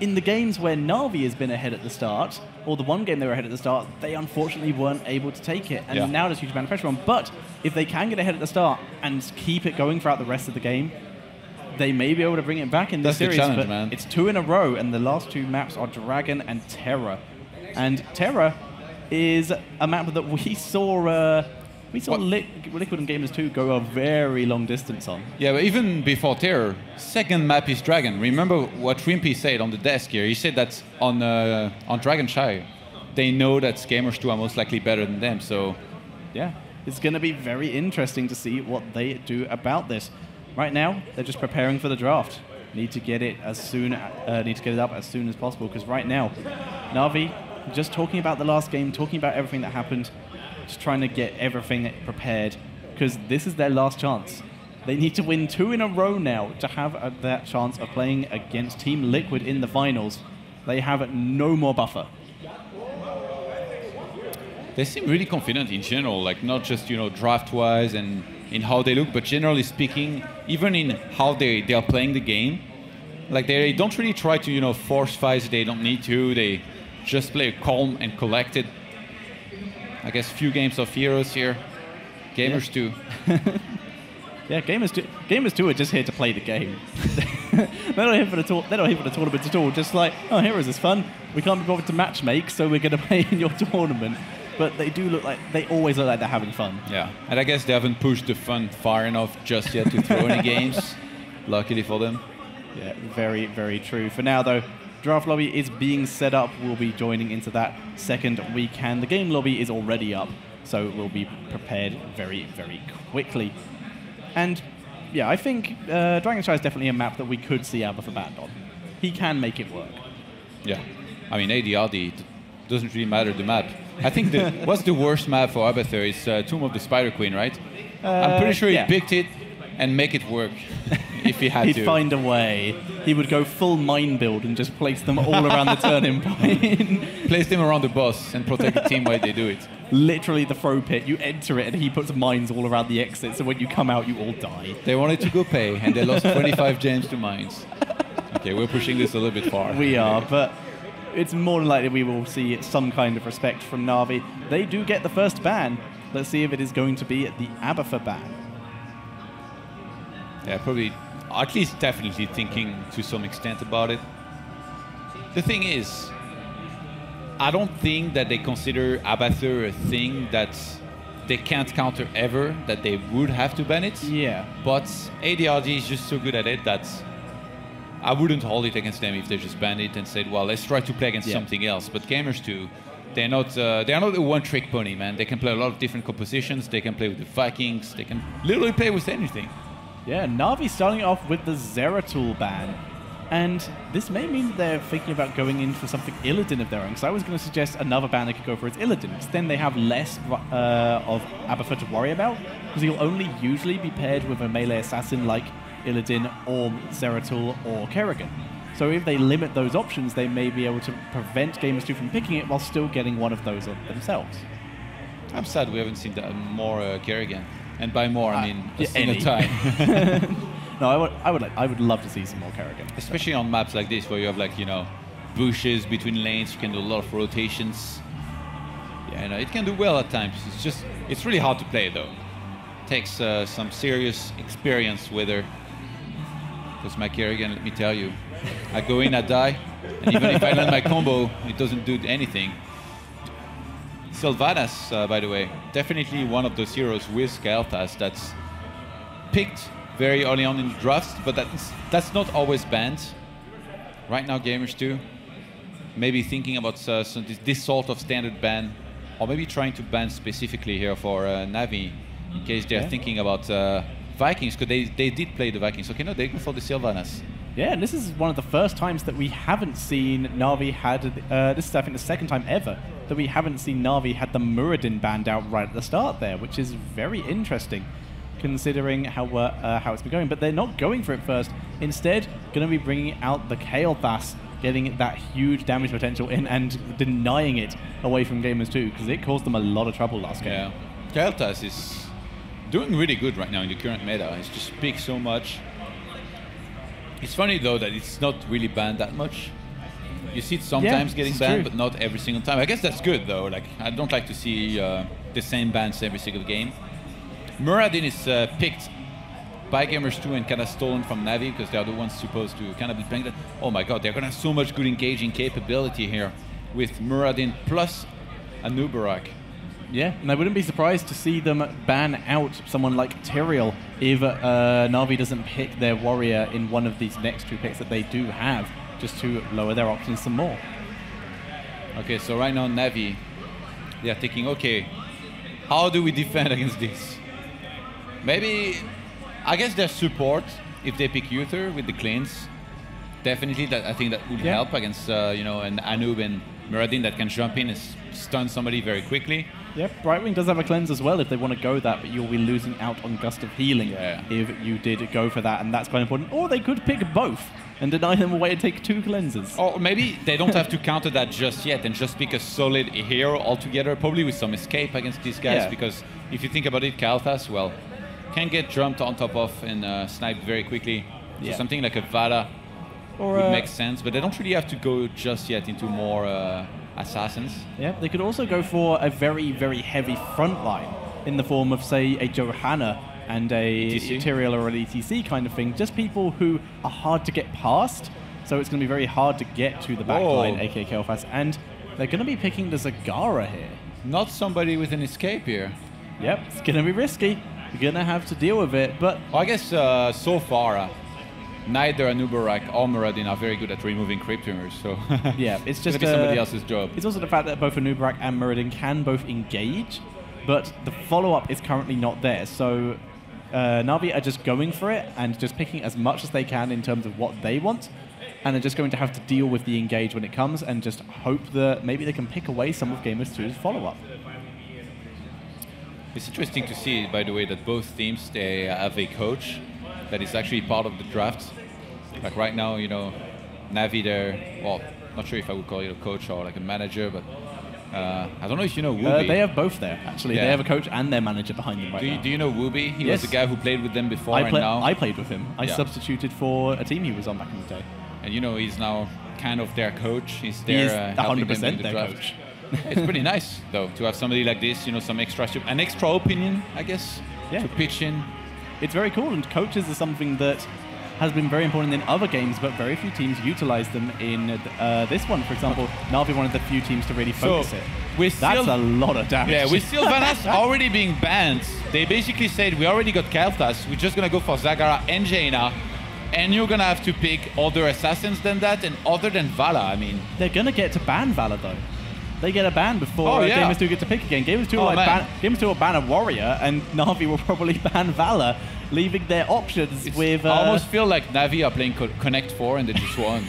in the games where Navi has been ahead at the start, or the one game they were ahead at the start, they unfortunately weren't able to take it, and now there's huge amount of pressure on. But if they can get ahead at the start and keep it going throughout the rest of the game, they may be able to bring it back in this series. That's the challenge, man. It's 2 in a row, and the last 2 maps are Dragon and Terra. And Terra is a map that we saw Liquid and Gamers2 go a very long distance on. Yeah, but even before Terror, second map is Dragon. Remember what Rimpy said on the desk here? He said that on Dragon Shy, they know that Gamers2 are most likely better than them, so... Yeah, it's going to be very interesting to see what they do about this. Right now, they're just preparing for the draft. Need to get it up as soon as possible, because right now, Navi, just talking about the last game, talking about everything that happened, just trying to get everything prepared, because this is their last chance. They need to win 2 in a row now to have that chance of playing against Team Liquid in the finals. They have no more buffer. They seem really confident in general, like not just, you know, draft-wise and in how they look, but generally speaking, even in how they are playing the game. Like they don't really try to, you know, force fights. They don't need to. They just play calm and collected. I guess few games of heroes here. Gamers2. Yeah, Gamers2 are just here to play the game. They're not here for the tournament at all. Just like, oh, heroes is fun. We can't be bothered to match make, so we're going to play in your tournament. But they do look like, they always look like they're having fun. Yeah, and I guess they haven't pushed the fun far enough just yet to throw any games. Luckily for them. Yeah, very, very true. For now, though, draft lobby is being set up. We'll be joining into that second week, and the game lobby is already up, so we'll be prepared very, very quickly. And yeah, I think Dragon Shy is definitely a map that we could see Abathur banned on. He can make it work. Yeah, I mean ADRD doesn't really matter the map. I think what's the worst map for Abathur is Tomb of the Spider Queen, right? I'm pretty sure he picked it and make it work if he had to. He'd find a way. He would go full mine build and just place them all around the turning point. Place them around the boss and protect the team while they do it. Literally the throw pit. You enter it and he puts mines all around the exit, so when you come out, you all die. They wanted to go pay and they lost 25 gems to mines. Okay, we're pushing this a little bit far. We are, but it's more than likely we will see some kind of respect from Navi. They do get the first ban. Let's see if it is going to be the Abathur ban. Yeah, probably, at least definitely thinking to some extent about it. The thing is, I don't think that they consider Abathur a thing that they can't counter ever, that they would have to ban it. Yeah. But ADRD is just so good at it that I wouldn't hold it against them if they just banned it and said, well, let's try to play against something else. But Gamers2, they're not a one-trick pony, man. They can play a lot of different compositions. They can play with the Vikings. They can literally play with anything. Yeah, Navi starting off with the Zeratul ban. And this may mean that they're thinking about going in for something Illidan of their own. Because I was going to suggest another ban they could go for is Illidan. Because then they have less of Abathur to worry about. Because he'll only usually be paired with a melee assassin like Illidan or Zeratul or Kerrigan. So if they limit those options, they may be able to prevent Gamers2 from picking it while still getting one of those themselves. I'm sad we haven't seen that more Kerrigan. And by more, I mean a single time. No, I would love to see some more Kerrigan. Especially on maps like this where you have like, you know, bushes between lanes, you can do a lot of rotations. Yeah, no, it can do well at times. It's really hard to play though. It takes some serious experience with her. Because my Kerrigan, let me tell you, I go in, I die, and even if I land my combo, it doesn't do anything. Sylvanas, by the way, definitely one of those heroes with Allstars that's picked very early on in the drafts, but that's not always banned. Right now, Gamers2 maybe thinking about this sort of standard ban, or maybe trying to ban specifically here for Navi, in case they're thinking about Vikings, because they did play the Vikings. Okay, no, they go for the Sylvanas. Yeah, and this is one of the first times that we haven't seen Navi had, this is I think the second time ever, that we haven't seen Navi had the Muradin banned out right at the start there, which is very interesting, considering how it's been going. But they're not going for it first. Instead, going to be bringing out the Kael'thas, getting that huge damage potential in and denying it away from Gamers2, because it caused them a lot of trouble last game. Yeah, Kael'thas is doing really good right now in the current meta. It's just picked so much. It's funny though that it's not really banned that much. You see it sometimes getting banned, but not every single time. I guess that's good though. Like, I don't like to see the same bans every single game. Muradin is picked by Gamers2 and kind of stolen from Navi, because they are the ones supposed to kind of be playing that. Oh my god, they're going to have so much good engaging capability here with Muradin plus a Nubarak. Yeah, and I wouldn't be surprised to see them ban out someone like Tyrael if Navi doesn't pick their warrior in one of these next two picks that they do have, just to lower their options some more. Okay, so right now Navi, they are thinking, okay, how do we defend against this? Maybe, I guess their support, if they pick Uther with the cleanse, definitely I think that would help against you know, an Anub and Muradin that can jump in and stun somebody very quickly. Yep, Brightwing does have a cleanse as well if they want to go that, but you'll be losing out on Gust of Healing if you did go for that, and that's quite important. Or they could pick both and deny them away and take 2 cleanses. Or maybe they don't have to counter that just yet and just pick a solid hero altogether, probably with some escape against these guys, because if you think about it, Kael'thas, well, can get jumped on top of and sniped very quickly. So something like a Vada would make sense, but they don't really have to go just yet into more assassins. Yeah, they could also go for a very, very heavy front line in the form of, say, a Johanna and a Tyrael or an ETC kind of thing. Just people who are hard to get past, so it's going to be very hard to get to the back line, aka Kael'thas, and they're going to be picking the Zagara here. Not somebody with an escape here. Yep, it's going to be risky. You're going to have to deal with it, but... Well, I guess so far, neither Anubarak or Muradin are very good at removing Crypt Tumors, so yeah, it's just somebody else's job. It's also the fact that both Anubarak and Muradin can both engage, but the follow-up is currently not there. So Navi are just going for it and just picking as much as they can in terms of what they want, and they're just going to have to deal with the engage when it comes and just hope that maybe they can pick away some of Gamers2's follow-up. It's interesting to see, by the way, that both teams, they have a coach that is actually part of the draft. Like right now, you know, Navi, they're, well, not sure if I would call it a coach or like a manager, but I don't know if you know Wooby. They have both there, actually. They have a coach and their manager behind them right now. Do you know Wooby? He was the guy who played with them before and now... I played with him. I substituted for a team he was on back in the day. And you know, he's now kind of their coach. He's there helping them in the draft. Coach. It's pretty nice, though, to have somebody like this, you know, an extra opinion, I guess, to pitch in. It's very cool, and coaches are something that has been very important in other games, but very few teams utilize them in this one. For example, Navi one of the few teams to really focus it. That's a lot of damage. Yeah, with Sylvanas already being banned, they basically said, we already got Kael'thas, we're just going to go for Zagara and Jaina, and you're going to have to pick other assassins than that, and other than Vala, I mean. They're going to get to ban Vala, though. they get a ban before Gamers2 get to pick again. Gamers2 will ban a Warrior, and Navi will probably ban Valor, leaving their options with... I almost feel like Navi are playing Connect 4 and they just won.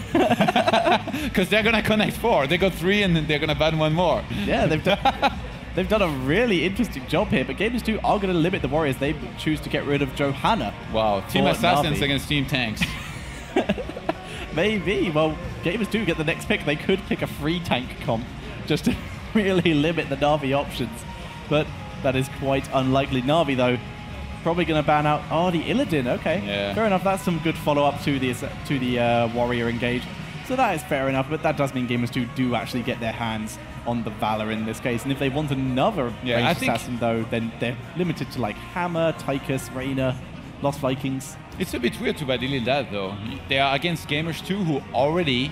Because they're going to Connect 4. They got 3 and then they're going to ban one more. Yeah, they've done a really interesting job here, but Gamers2 are going to limit the Warriors. They choose to get rid of Johanna. Wow, Team Assassins against Team Tanks. Maybe. Well, Gamers2 get the next pick. They could pick a free tank comp just to really limit the Navi options. But that is quite unlikely. Navi, though, probably going to ban out... Oh, the Illidan. Okay. Yeah. Fair enough. That's some good follow-up to the Warrior engage. So that is fair enough, but that does mean Gamers2 do actually get their hands on the Valor in this case. And if they want another ranged assassin, though, then they're limited to like Hammer, Tychus, Reyna, Lost Vikings. It's a bit weird to badly that, though. They are against Gamers2 who already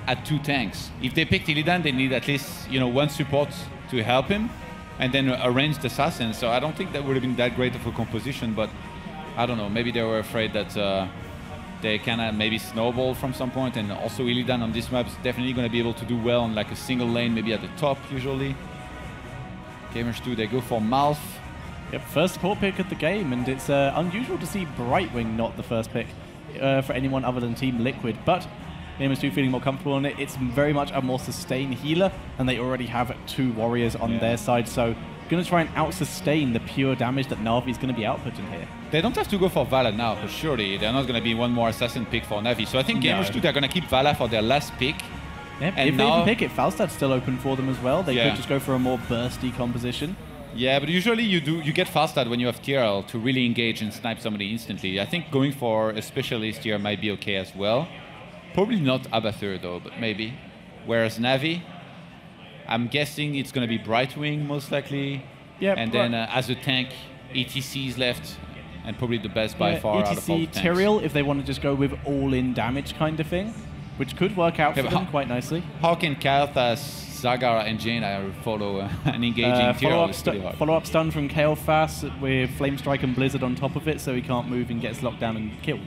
had 2 tanks. If they picked Illidan, they need at least one support to help him, and then a ranged assassin. So I don't think that would have been that great of a composition, but I don't know. Maybe they were afraid that they can maybe snowball from some point, and also Illidan on this map is definitely going to be able to do well on like a single lane, maybe at the top usually. Gamers2, they go for Malf. Yep, first support pick of the game, and it's unusual to see Brightwing not the first pick for anyone other than Team Liquid, but Gamers2 feeling more comfortable in it. It's very much a more sustained healer, and they already have 2 Warriors on their side, so going to try and out-sustain the pure damage that Navi is going to be outputting here. They don't have to go for Vala now, but surely they're not going to be one more assassin pick for Navi. So I think Gamers2, they're going to keep Vala for their last pick. Yep, and if they even pick it, Falstad's still open for them as well. They could just go for a more bursty composition. Yeah, but usually you get Falstad when you have TRL to really engage and snipe somebody instantly. I think going for a specialist here might be okay as well. Probably not Abathur though, but maybe. Whereas Navi, I'm guessing it's going to be Brightwing most likely. Yeah, and then as a tank, ETC is left, and probably the best by far out of all the tanks. Tyrael, if they want to just go with all-in damage kind of thing, which could work out for them quite nicely. How can Kael'thas, Zagara, and Jaina follow an engaging Tyrael? Follow-up stun from Kael'thas with Flame Strike and Blizzard on top of it, so he can't move and gets locked down and killed.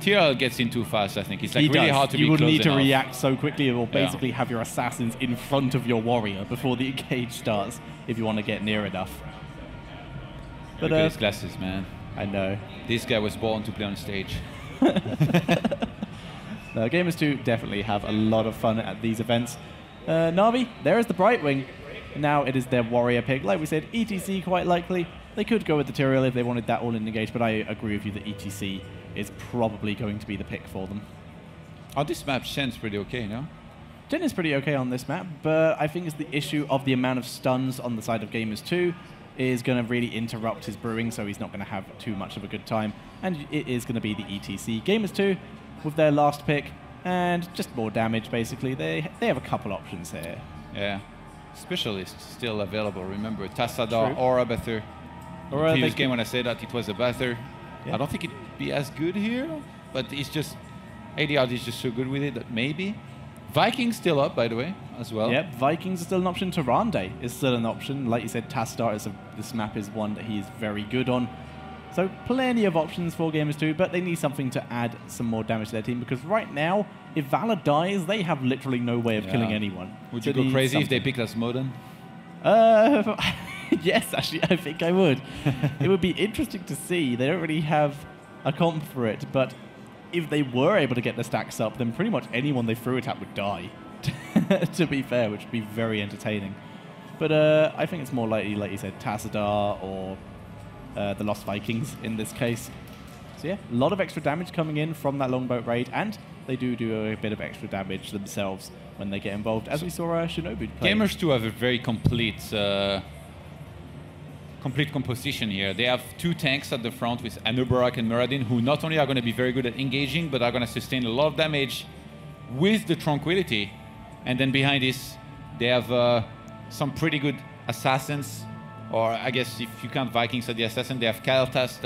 Tyrael gets in too fast, I think. It's like really hard to be close enough. You would need to react so quickly, or basically have your assassins in front of your warrior before the engage starts, if you want to get near enough. But look at his glasses, man. I know. This guy was born to play on stage. No, Gamers2 definitely have a lot of fun at these events. Navi, there is the Brightwing. Now it is their warrior pick. Like we said, ETC quite likely. They could go with the Tyrael if they wanted that all in engage, but I agree with you that ETC is probably going to be the pick for them. Oh, this map, Shen's pretty okay, no? Shen is pretty okay on this map, but I think it's the issue of the amount of stuns on the side of Gamers2 is going to really interrupt his brewing, so he's not going to have too much of a good time, and it is going to be the ETC. Gamers2, with their last pick, and just more damage, basically. They have a couple options here. Yeah. Specialist still available, remember. Tassadar or Abathur. The previous game when I said that it was Abathur. Yeah. I don't think it'd be as good here, but it's just... ADRD is just so good with it that maybe. Vikings still up, by the way, as well. Yep, Vikings is still an option. Tyrande is still an option. Like you said, Tassadar, this map is one that he's very good on. So plenty of options for Gamers2, but they need something to add some more damage to their team, because right now, if Valor dies, they have literally no way of killing anyone. Would you go crazy if they picked Asmodan? Yes, actually, I think I would. It would be interesting to see. They don't really have a comp for it, but if they were able to get the stacks up, then pretty much anyone they threw it at would die, to be fair, which would be very entertaining. But I think it's more likely, like you said, Tassadar or the Lost Vikings in this case. So yeah, a lot of extra damage coming in from that longboat raid, and they do a bit of extra damage themselves when they get involved, as we saw Shinobu play. Gamers2 have a very complete composition here. They have 2 tanks at the front with Anubarak and Muradin, who not only are going to be very good at engaging, but are going to sustain a lot of damage with the Tranquility. And then behind this, they have some pretty good assassins, or I guess if you count Vikings as the assassin, they have Kael'thas.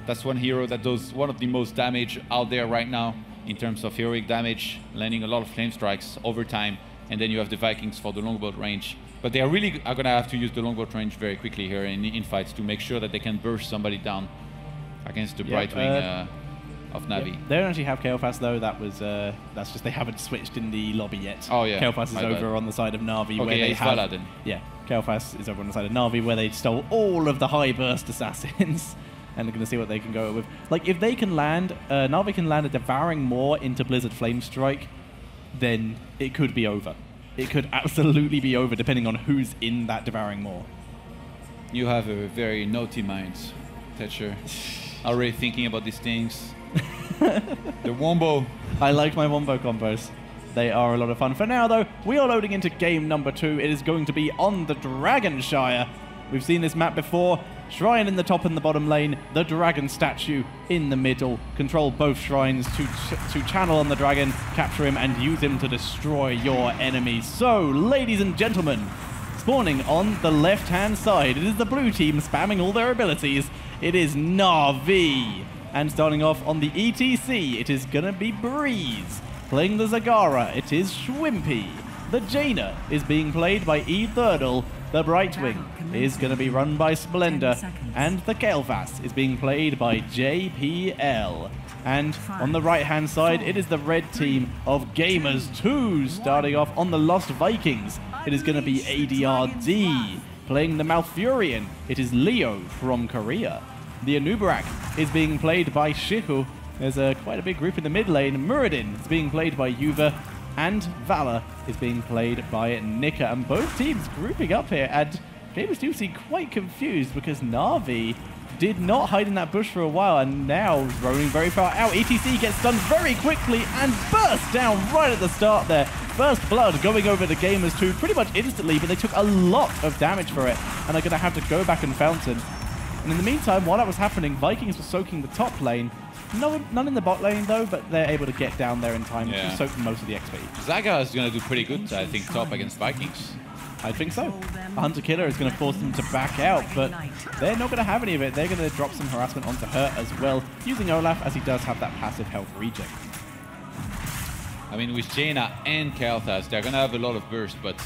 That's one hero that does one of the most damage out there right now in terms of heroic damage, landing a lot of flame strikes over time. And then you have the Vikings for the longboat range. But they are really going to have to use the longboat range very quickly here in fights to make sure that they can burst somebody down against the Brightwing Navi. Yeah. They don't actually have Kael'thas though. That's just they haven't switched in the lobby yet. Oh yeah. Kael'thas is over on the side of Navi where they have. Vala, then. Yeah, Kael'thas is over on the side of Navi where they stole all of the high burst assassins, and they're going to see what they can go with. Like if they can land, Navi can land a Devouring Maw into Blizzard Flame Strike, then it could be over. It could absolutely be over depending on who's in that Devouring Maw. You have a very naughty mind, Thatcher. Already thinking about these things. The Wombo. I like my Wombo combos. They are a lot of fun. For now, though, we are loading into game number 2. It is going to be on the Dragonshire. We've seen this map before. Shrine in the top and the bottom lane. The dragon statue in the middle. Control both shrines to channel on the dragon, capture him, and use him to destroy your enemies. So, ladies and gentlemen, spawning on the left-hand side, it is the blue team spamming all their abilities. It is Navi. And starting off on the ETC, it is gonna be Breeze. Playing the Zagara, it is Schwimpy. The Jaina is being played by E-Thirdle. The Brightwing is going to be run by Splendor. And the Kael'thas is being played by JPL. And on the right-hand side, it is the red team of Gamers2 starting off on the Lost Vikings. It is going to be ADRD. Playing the Malfurion, it is Leo from Korea. The Anubarak is being played by Shihu. There's quite a big group in the mid lane. Muradin is being played by Yuva. And Valor is being played by Nika. And both teams grouping up here. And Gamers2 seem quite confused because Navi did not hide in that bush for a while and now is rolling very far out. ETC gets stunned very quickly and bursts down right at the start there. First blood going over to Gamers2 pretty much instantly, but they took a lot of damage for it and are going to have to go back and fountain. And in the meantime, while that was happening, Vikings were soaking the top lane. None in the bot lane, though, but they're able to get down there in time to soak most of the XP. Zaga is going to do pretty good, I think, top against Vikings. I think so. A Hunter Killer is going to force them to back out, but they're not going to have any of it. They're going to drop some harassment onto her as well, using Olaf, as he does have that passive health regen. I mean, with Jaina and Kael'thas, they're going to have a lot of burst, but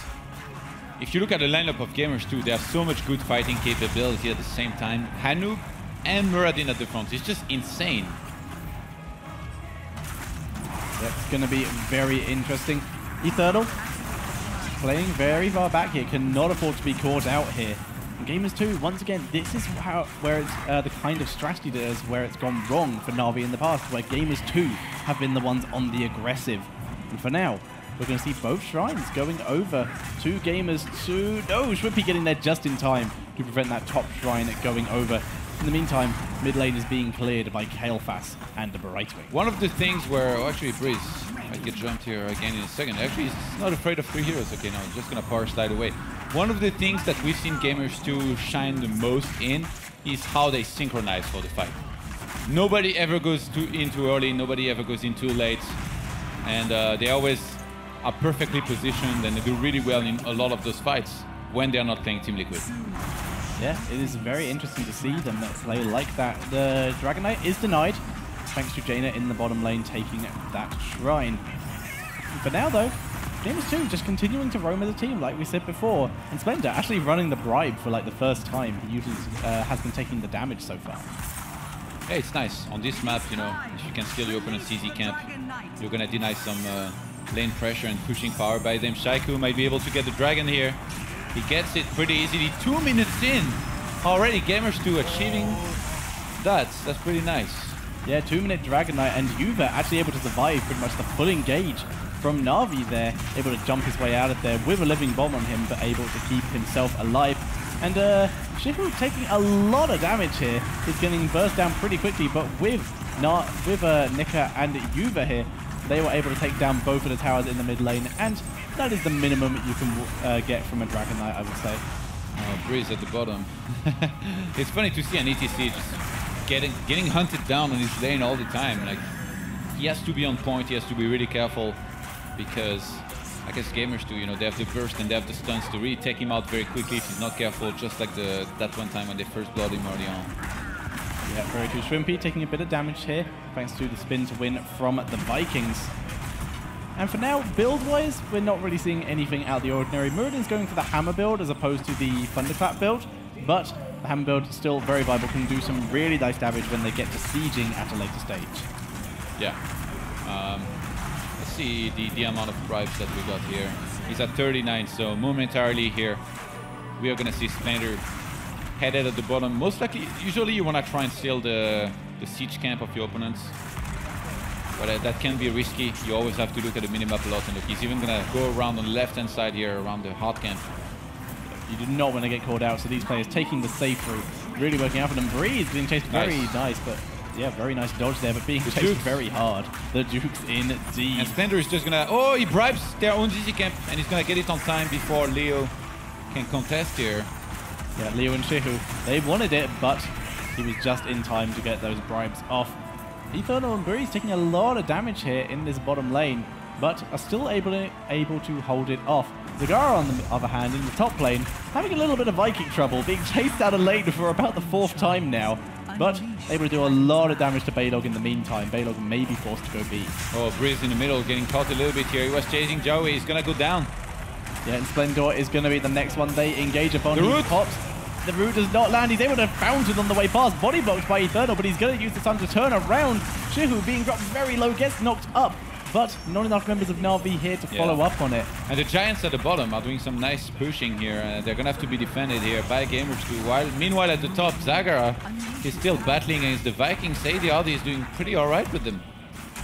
if you look at the lineup of Gamers2, they have so much good fighting capability at the same time. Hanub and Muradin at the front. It's just insane. That's going to be very interesting. E-Thirdle playing very far back here, cannot afford to be caught out here. And Gamers2, once again, this is where it's the kind of strategy that is where it's gone wrong for Navi in the past, where Gamers2 have been the ones on the aggressive. And for now, we're going to see both shrines going over to Gamers2. No, Schwimpy getting there just in time to prevent that top shrine going over. In the meantime, mid lane is being cleared by Kael'thas and the Brightwing. One of the things where, actually Breeze might get jumped here again in a second. Actually, he's not afraid of 3 heroes. Okay, no, he's just going to power slide away. One of the things that we've seen Gamers2 shine the most in is how they synchronize for the fight. Nobody ever goes in too early, nobody ever goes in too late. And they always are perfectly positioned and they do really well in a lot of those fights when they're not playing Team Liquid. Yeah, it is very interesting to see them play like that. The Dragon Knight is denied, thanks to Jaina in the bottom lane taking that shrine. For now, though, Gamers2 just continuing to roam as a team, like we said before. And Splendor actually running the bribe for like the first time. He usually has been taking the damage so far. Yeah, it's nice. On this map, you know, if you can steal your opponent's CZ camp, you're going to deny some lane pressure and pushing power by them. Shaiku might be able to get the dragon here. He gets it pretty easily. 2 minutes in, already Gamers2 achieving that. That's pretty nice. Yeah, 2-minute Dragon Knight, and Yuva actually able to survive pretty much the full engage from Navi there. Able to jump his way out of there with a living bomb on him, but able to keep himself alive. And Shifu taking a lot of damage here. He's getting burst down pretty quickly, but with Nika and Yuva here, they were able to take down both of the towers in the mid lane, and that is the minimum you can get from a Dragon Knight, I would say. Oh, Breeze at the bottom. It's funny to see an ETC just getting hunted down on his lane all the time. Like, he has to be on point, he has to be really careful, because I guess Gamers2, you know, they have the burst and they have the stuns to really take him out very quickly if he's not careful, just like that one time when they first blooded him early on. Yeah, very true. Schwimpy taking a bit of damage here, thanks to the spin to win from the Vikings. And for now, build-wise, we're not really seeing anything out of the ordinary. Muradin's going for the hammer build as opposed to the thunderclap build, but the hammer build is still very viable, can do some really nice damage when they get to sieging at a later stage. Yeah. Let's see the amount of bribes that we got here. He's at 39, so momentarily here, we are going to see Splendor headed at the bottom. Most likely, usually you want to try and steal the siege camp of your opponents. But that can be risky. You always have to look at the minimap a lot. And look, he's even going to go around on the left-hand side here, around the hard camp. You do not want to get called out, so these players taking the safe route, really working out for them. Breeze being chased very nice, but yeah, very nice dodge there, but being chased very hard. The Duke's in deep. And Splendor is just gonna, oh, he bribes their own ZZ camp, and he's gonna get it on time before Leo can contest here. Yeah, Leo and Shehu, they wanted it, but he was just in time to get those bribes off. Eternal and Breeze taking a lot of damage here in this bottom lane, but are still able to hold it off. Zagara, on the other hand, in the top lane, having a little bit of Viking trouble, being chased out of lane for about the 4th time now, but able to do a lot of damage to BYOC in the meantime. BYOC may be forced to go B. Oh, Breeze in the middle, getting caught a little bit here. He was chasing Joey, he's gonna go down. Yeah, and Splendor is gonna be the next one they engage upon. The root pops. The root does not land. He's able to bounce it on the way past. Body blocked by Eternal, but he's gonna use the time to turn around. Shehu being dropped very low, gets knocked up. But not enough members of Navi here to follow up on it. And the Giants at the bottom are doing some nice pushing here. They're going to have to be defended here by Gamers2. Meanwhile, at the top, Zagara is still battling against the Vikings. Sadiard is doing pretty all right with them.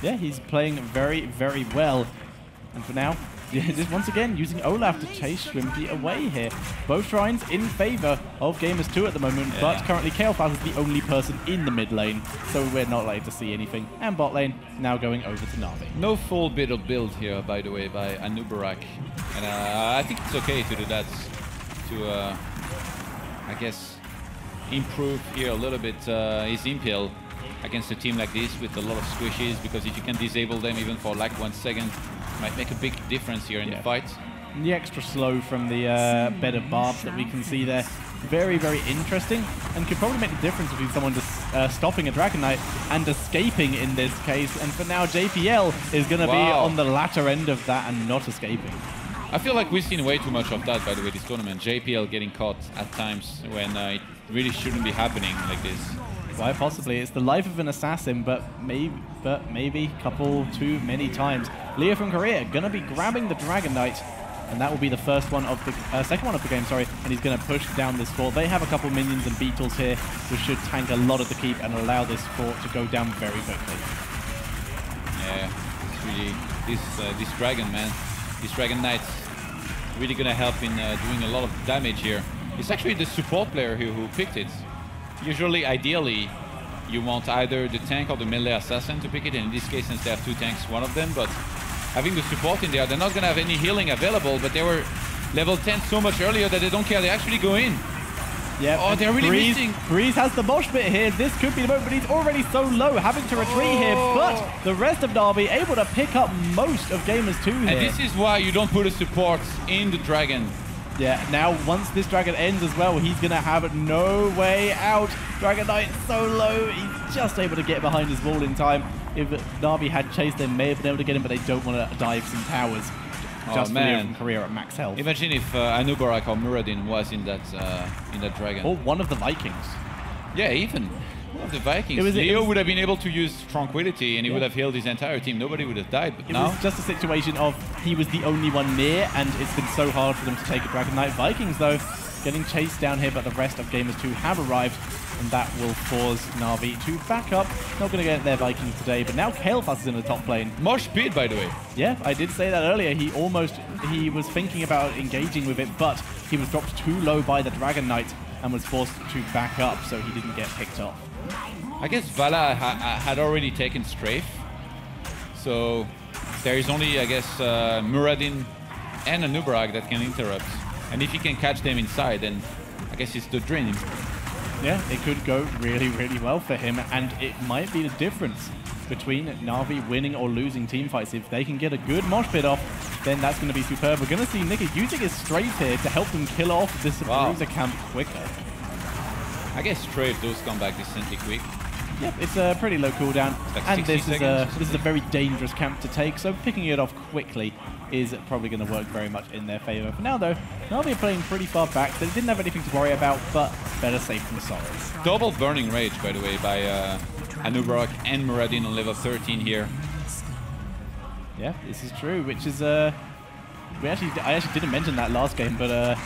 Yeah, he's playing very, very well. And for now, just once again, using Olaf to chase Shrimpy away here. Both shrines in favor of Gamers2 at the moment, but currently Kael'thas is the only person in the mid lane, so we're not likely to see anything. And bot lane now going over to Navi. No full bit of build here, by the way, by Anubarak. And I think it's okay to do that, to, I guess, improve here a little bit his impale against a team like this with a lot of squishes, because if you can disable them even for like 1 second, might make a big difference here in the fight. And the extra slow from the bed of barbs that we can see there, very, very interesting, and could probably make the difference between someone just stopping a Dragon Knight and escaping in this case. And for now, JPL is going to be on the latter end of that and not escaping. I feel like we've seen way too much of that, by the way, this tournament. JPL getting caught at times when it really shouldn't be happening like this. Quite possibly. It's the life of an assassin, but maybe couple too many times. Leo from Korea gonna be grabbing the Dragon Knight, and that will be the first one of the second one of the game. Sorry, and he's gonna push down this fort. They have a couple minions and beetles here, which should tank a lot of the keep and allow this fort to go down very quickly. Yeah, it's really this dragon, man, this Dragon Knight's really gonna help in doing a lot of damage here. It's actually the support player here who picked it. Usually, ideally, you want either the tank or the melee assassin to pick it. And in this case, since they have 2 tanks, one of them. But having the support in there, they're not going to have any healing available. But they were level 10 so much earlier that they don't care. They actually go in. Yeah. Oh, they're really missing. Breeze has the mosh pit here. This could be the moment, but he's already so low, having to retreat here. But the rest of Navi able to pick up most of Gamers2 here. And this is why you don't put a support in the dragon. Yeah, now once this Dragon ends as well, he's going to have no way out. Dragon Knight so low, he's just able to get behind his wall in time. If Navi had chased them, may have been able to get him, but they don't want to dive some towers. Just from Korea at max health. Imagine if Anubarak or Muradin was in that dragon. Or one of the Vikings. Yeah, even one of the Vikings. Leo would have been able to use Tranquility, and he would have healed his entire team. Nobody would have died. But it was just a situation of he was the only one near, and it's been so hard for them to take a Dragon Knight. Vikings, though, getting chased down here, but the rest of Gamers2 have arrived, and that will force Navi to back up. Not going to get their Vikings today, but now Kael'thas is in the top lane. Mosh pit, by the way. Yeah, I did say that earlier. He was thinking about engaging with it, but he was dropped too low by the Dragon Knight and was forced to back up, so he didn't get picked off. I guess Vala had already taken Strafe, so there is only, I guess, Muradin and Anubarak that can interrupt. And if he can catch them inside, then I guess it's the dream. Yeah, it could go really, really well for him, and it might be the difference between Navi winning or losing team fights. If they can get a good mosh pit off, then that's going to be superb. We're going to see Nicky using his Strafe here to help them kill off this Bruiser camp quicker. I guess Strafe does come back decently quick. Yep, it's a pretty low cooldown, like and this is a very dangerous camp to take, so picking it off quickly is probably going to work very much in their favor. For now, though, Navi are playing pretty far back. They didn't have anything to worry about, but better safe than sorry. Double Burning Rage, by the way, by Anubarak and Muradin on level 13 here. Yeah, this is true, which is... I actually didn't mention that last game, but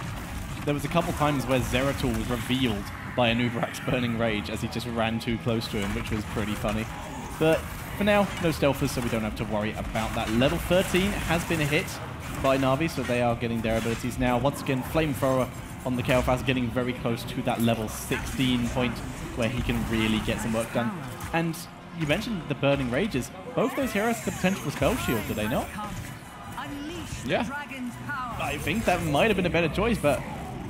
there was a couple times where Zeratul was revealed by Anubarak's Burning Rage as he just ran too close to him, which was pretty funny. But for now, no stealthers, so we don't have to worry about that. Level 13 has been hit by Navi, so they are getting their abilities now. Once again, Flamethrower on the Kael'thas getting very close to that level 16 point where he can really get some work done. And you mentioned the Burning Rages. Both those heroes have the potential for Spell Shield, do they not? Yeah. I think that might have been a better choice, but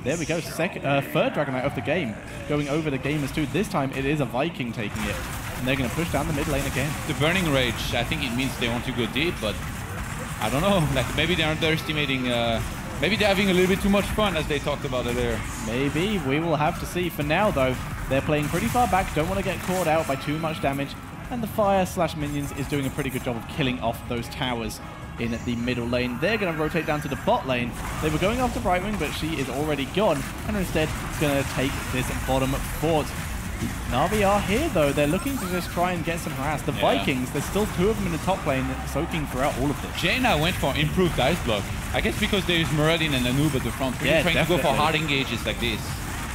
there we go. Third Dragon Knight of the game going over the Gamers2. This time it is a Viking taking it. And they're going to push down the mid lane again. The Burning Rage, I think it means they want to go deep, but I don't know. Like maybe they're underestimating. Maybe they're having a little bit too much fun, as they talked about earlier. Maybe. We will have to see. For now, though, they're playing pretty far back. Don't want to get caught out by too much damage. And the Fire/Minions is doing a pretty good job of killing off those towers in the middle lane. They're going to rotate down to the bot lane. They were going after Brightwing, but she is already gone. And instead, it's going to take this bottom fort. Navi are here, though. They're looking to just try and get some harass. The Vikings, there's still two of them in the top lane soaking throughout all of this. Jaina went for improved dice block. I guess because there is Muradin and Anub at the front. Really trying to go for hard engages like this.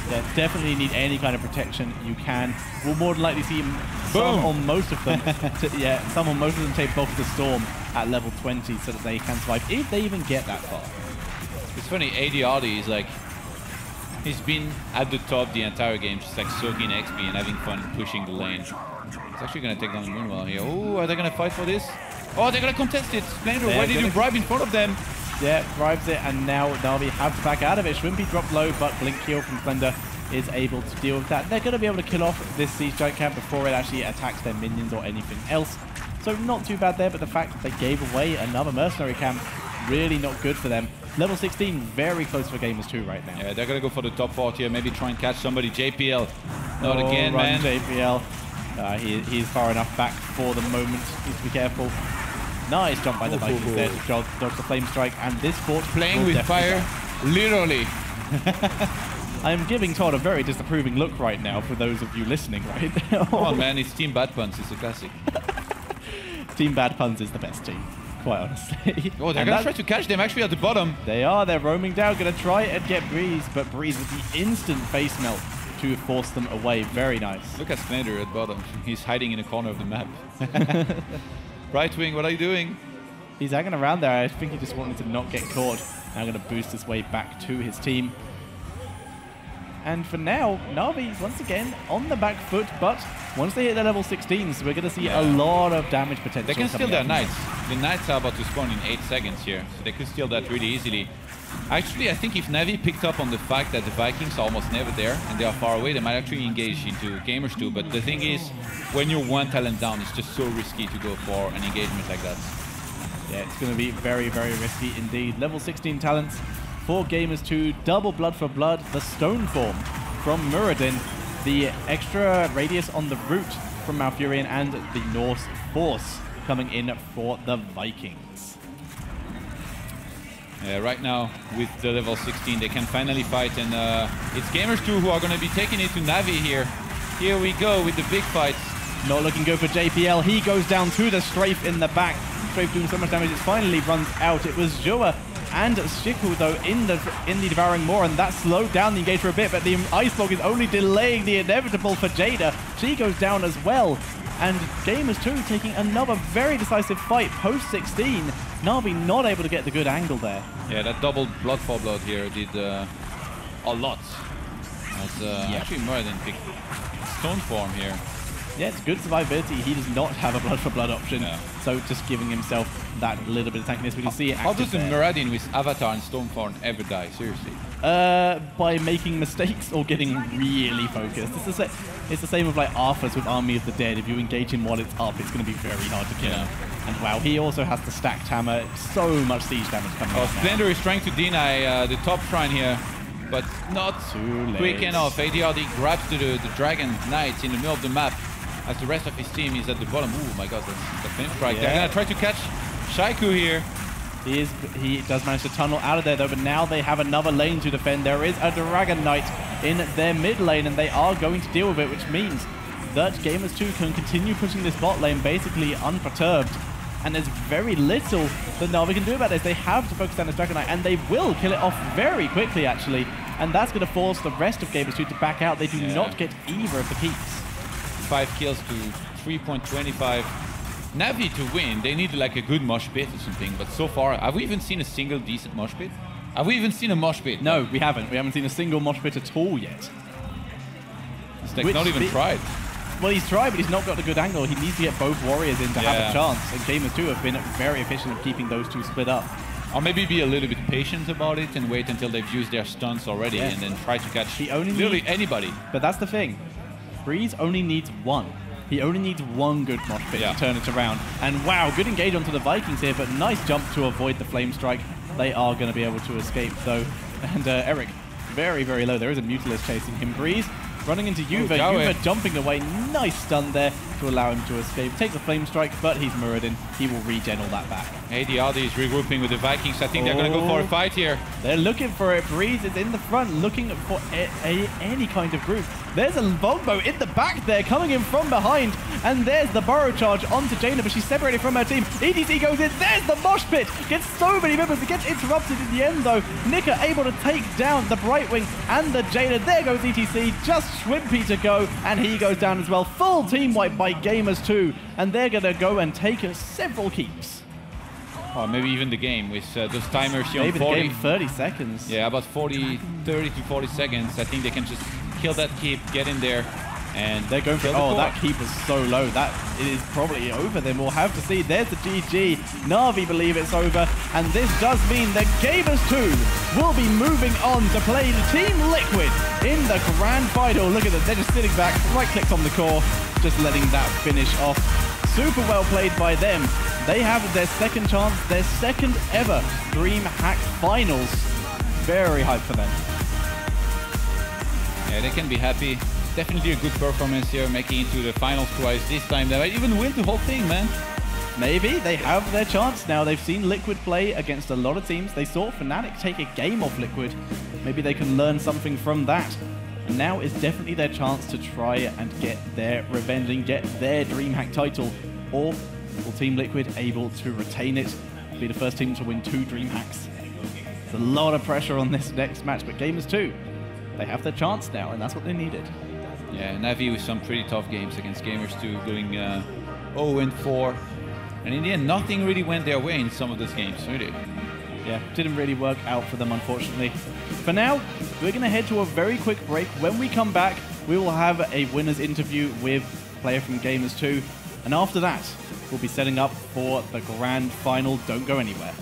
Yeah, definitely need any kind of protection you can. We'll more than likely see some or most of them. Some or most of them take Bolt of the Storm at level 20 so that they can survive, if they even get that far. It's funny, ADRD is like, he's been at the top the entire game, just like soaking XP and having fun pushing the lane. He's actually going to take down the Moonwell here. Oh, are they going to fight for this? Oh, they're going to contest it. Splendor, why did you bribe in front of them? Yeah, bribes it, and now Navi have to back out of it. Shrimpy dropped low, but Blink Heal from Splendor is able to deal with that. They're going to be able to kill off this Siege Giant camp before it actually attacks their minions or anything else. So not too bad there, but the fact that they gave away another Mercenary camp, really not good for them. Level 16, very close for Gamers2 right now. Yeah, they're going to go for the top 40 here, maybe try and catch somebody. JPL, not again, run, man. JPL. He's far enough back for the moment. Needs to be careful. Nice jump by the Vikings there to dodge the Flame Strike, and this fort playing with fire, literally. I am giving Todd a very disapproving look right now for those of you listening, right? Come on, man, it's Team Bad Puns, it's a classic. Team Bad Puns is the best team, quite honestly. Oh, they're going to try to catch them actually at the bottom. They're roaming down, going to try and get Breeze, but Breeze with the instant face melt to force them away. Very nice. Look at Splendor at bottom. He's hiding in a corner of the map. Brightwing, what are you doing? He's hanging around there. I think he just wanted to not get caught. Now going to boost his way back to his team. And for now, Navi, once again, on the back foot, but once they hit their level 16s, we're going to see a lot of damage potential. They can steal their Knights. The Knights are about to spawn in 8 seconds here, so they could steal that really easily. Actually, I think if Navi picked up on the fact that the Vikings are almost never there and they are far away, they might actually engage into Gamers2. But the thing is, when you're one talent down, it's just so risky to go for an engagement like that. Yeah, it's going to be very, very risky indeed. Level 16 talents for Gamers2, double blood for blood, the Stone Form from Muradin, the extra radius on the root from Malfurion, and the Norse Force coming in for the Vikings. Right now, with the level 16, they can finally fight, and it's Gamers2 who are going to be taking it to Navi here. Here we go with the big fights. Not looking good for JPL. He goes down to the Strafe in the back. Strafe doing so much damage, it finally runs out. It was Jua and Shiku, though, in the Devouring Maw, and that slowed down the engage for a bit, but the Ice Log is only delaying the inevitable for Jada. She goes down as well. And Gamers2 taking another very decisive fight post-16. Navi not able to get the good angle there. Yeah, that double blood for blood here did a lot. As actually Muradin picked Stone Form here. Yeah, it's good survivability. He does not have a blood for blood option, so just giving himself that little bit of tankiness. We can see it. How does the Muradin with Avatar and Stoneform ever die? Seriously. By making mistakes or getting really focused. It's the same with like Arthas with Army of the Dead. If you engage him while it's up, it's going to be very hard to kill him. And wow, he also has the stacked hammer. So much siege damage coming out. Splendor is trying to deny the top shrine here, but not too late. Quick enough. ADRD grabs to the Dragon Knights in the middle of the map as the rest of his team is at the bottom. Oh my god, that's the flame strike. They're going to try to catch Shaiku here. He does manage to tunnel out of there though, but now they have another lane to defend. There is a Dragon Knight in their mid lane, and they are going to deal with it, which means that Gamers2 can continue pushing this bot lane basically unperturbed. And there's very little that Navi can do about this. They have to focus down this Dragon Knight, and they will kill it off very quickly, actually. And that's going to force the rest of Gamers2 to back out. They do not get either of the keeps. 5 kills to 3.25. Navi to win, they need like a good mosh pit or something. But so far, have we even seen a single decent mosh pit? Have we even seen a mosh pit? No, we haven't. We haven't seen a single mosh pit at all yet. It's like not even tried. Well, he's tried, but he's not got a good angle. He needs to get both warriors in to have a chance. And Gamers2 have been very efficient at keeping those two split up. Or maybe be a little bit patient about it and wait until they've used their stunts already and then try to catch literally anybody. But that's the thing. Breeze only needs one. He only needs one good mosh pit to turn it around. And wow, good engage onto the Vikings here, but nice jump to avoid the flame strike. They are going to be able to escape though. And Eric, very, very low. There is a Mutilus chasing him. Breeze running into Yuva. Yuva jumping away. Nice stun there to allow him to escape. Take the flame strike, but he's mirrored in. He will regen all that back. ADRD is regrouping with the Vikings. I think they're going to go for a fight here. They're looking for it. Breeze is in the front, looking for any kind of group. There's a Volvo in the back there, coming in from behind. And there's the burrow charge onto Jaina, but she's separated from her team. EDC goes in. There's the mosh pit. Gets so many members. It gets interrupted in the end, though. Nika able to take down the Brightwing and the Jaina. There goes ETC. Just Schwimpy to go, and he goes down as well. Full team wipe by Gamers2, and they're going to go and take several keeps. Or maybe even the game with those timers here on 40. Maybe the game 30 seconds. Yeah, about 30 to 40 seconds. I think they can just kill that keep, get in there, and they're going for that keep is so low. That is probably over. Then we'll have to see. There's the GG. Navi believe it's over, and this does mean that Gamers2 will be moving on to play Team Liquid in the grand final. Look at them. They're just sitting back, right-clicked on the core, just letting that finish off. Super well played by them. They have their second chance, their second ever DreamHack finals. Very hyped for them. Yeah, they can be happy. Definitely a good performance here, making it to the finals twice. This time they might even win the whole thing, man. Maybe. They have their chance now. They've seen Liquid play against a lot of teams. They saw Fnatic take a game off Liquid. Maybe they can learn something from that. And now is definitely their chance to try and get their revenge and get their DreamHack title. Or will Team Liquid able to retain it? Be the first team to win 2 DreamHacks. There's a lot of pressure on this next match, but Gamers2, they have their chance now, and that's what they needed. Yeah, Navi with some pretty tough games against Gamers2, going 0-4. And in the end, nothing really went their way in some of those games, really. Yeah, didn't really work out for them, unfortunately. For now, we're going to head to a very quick break. When we come back, we will have a winner's interview with a player from Gamers2. And after that, we'll be setting up for the grand final. Don't go anywhere.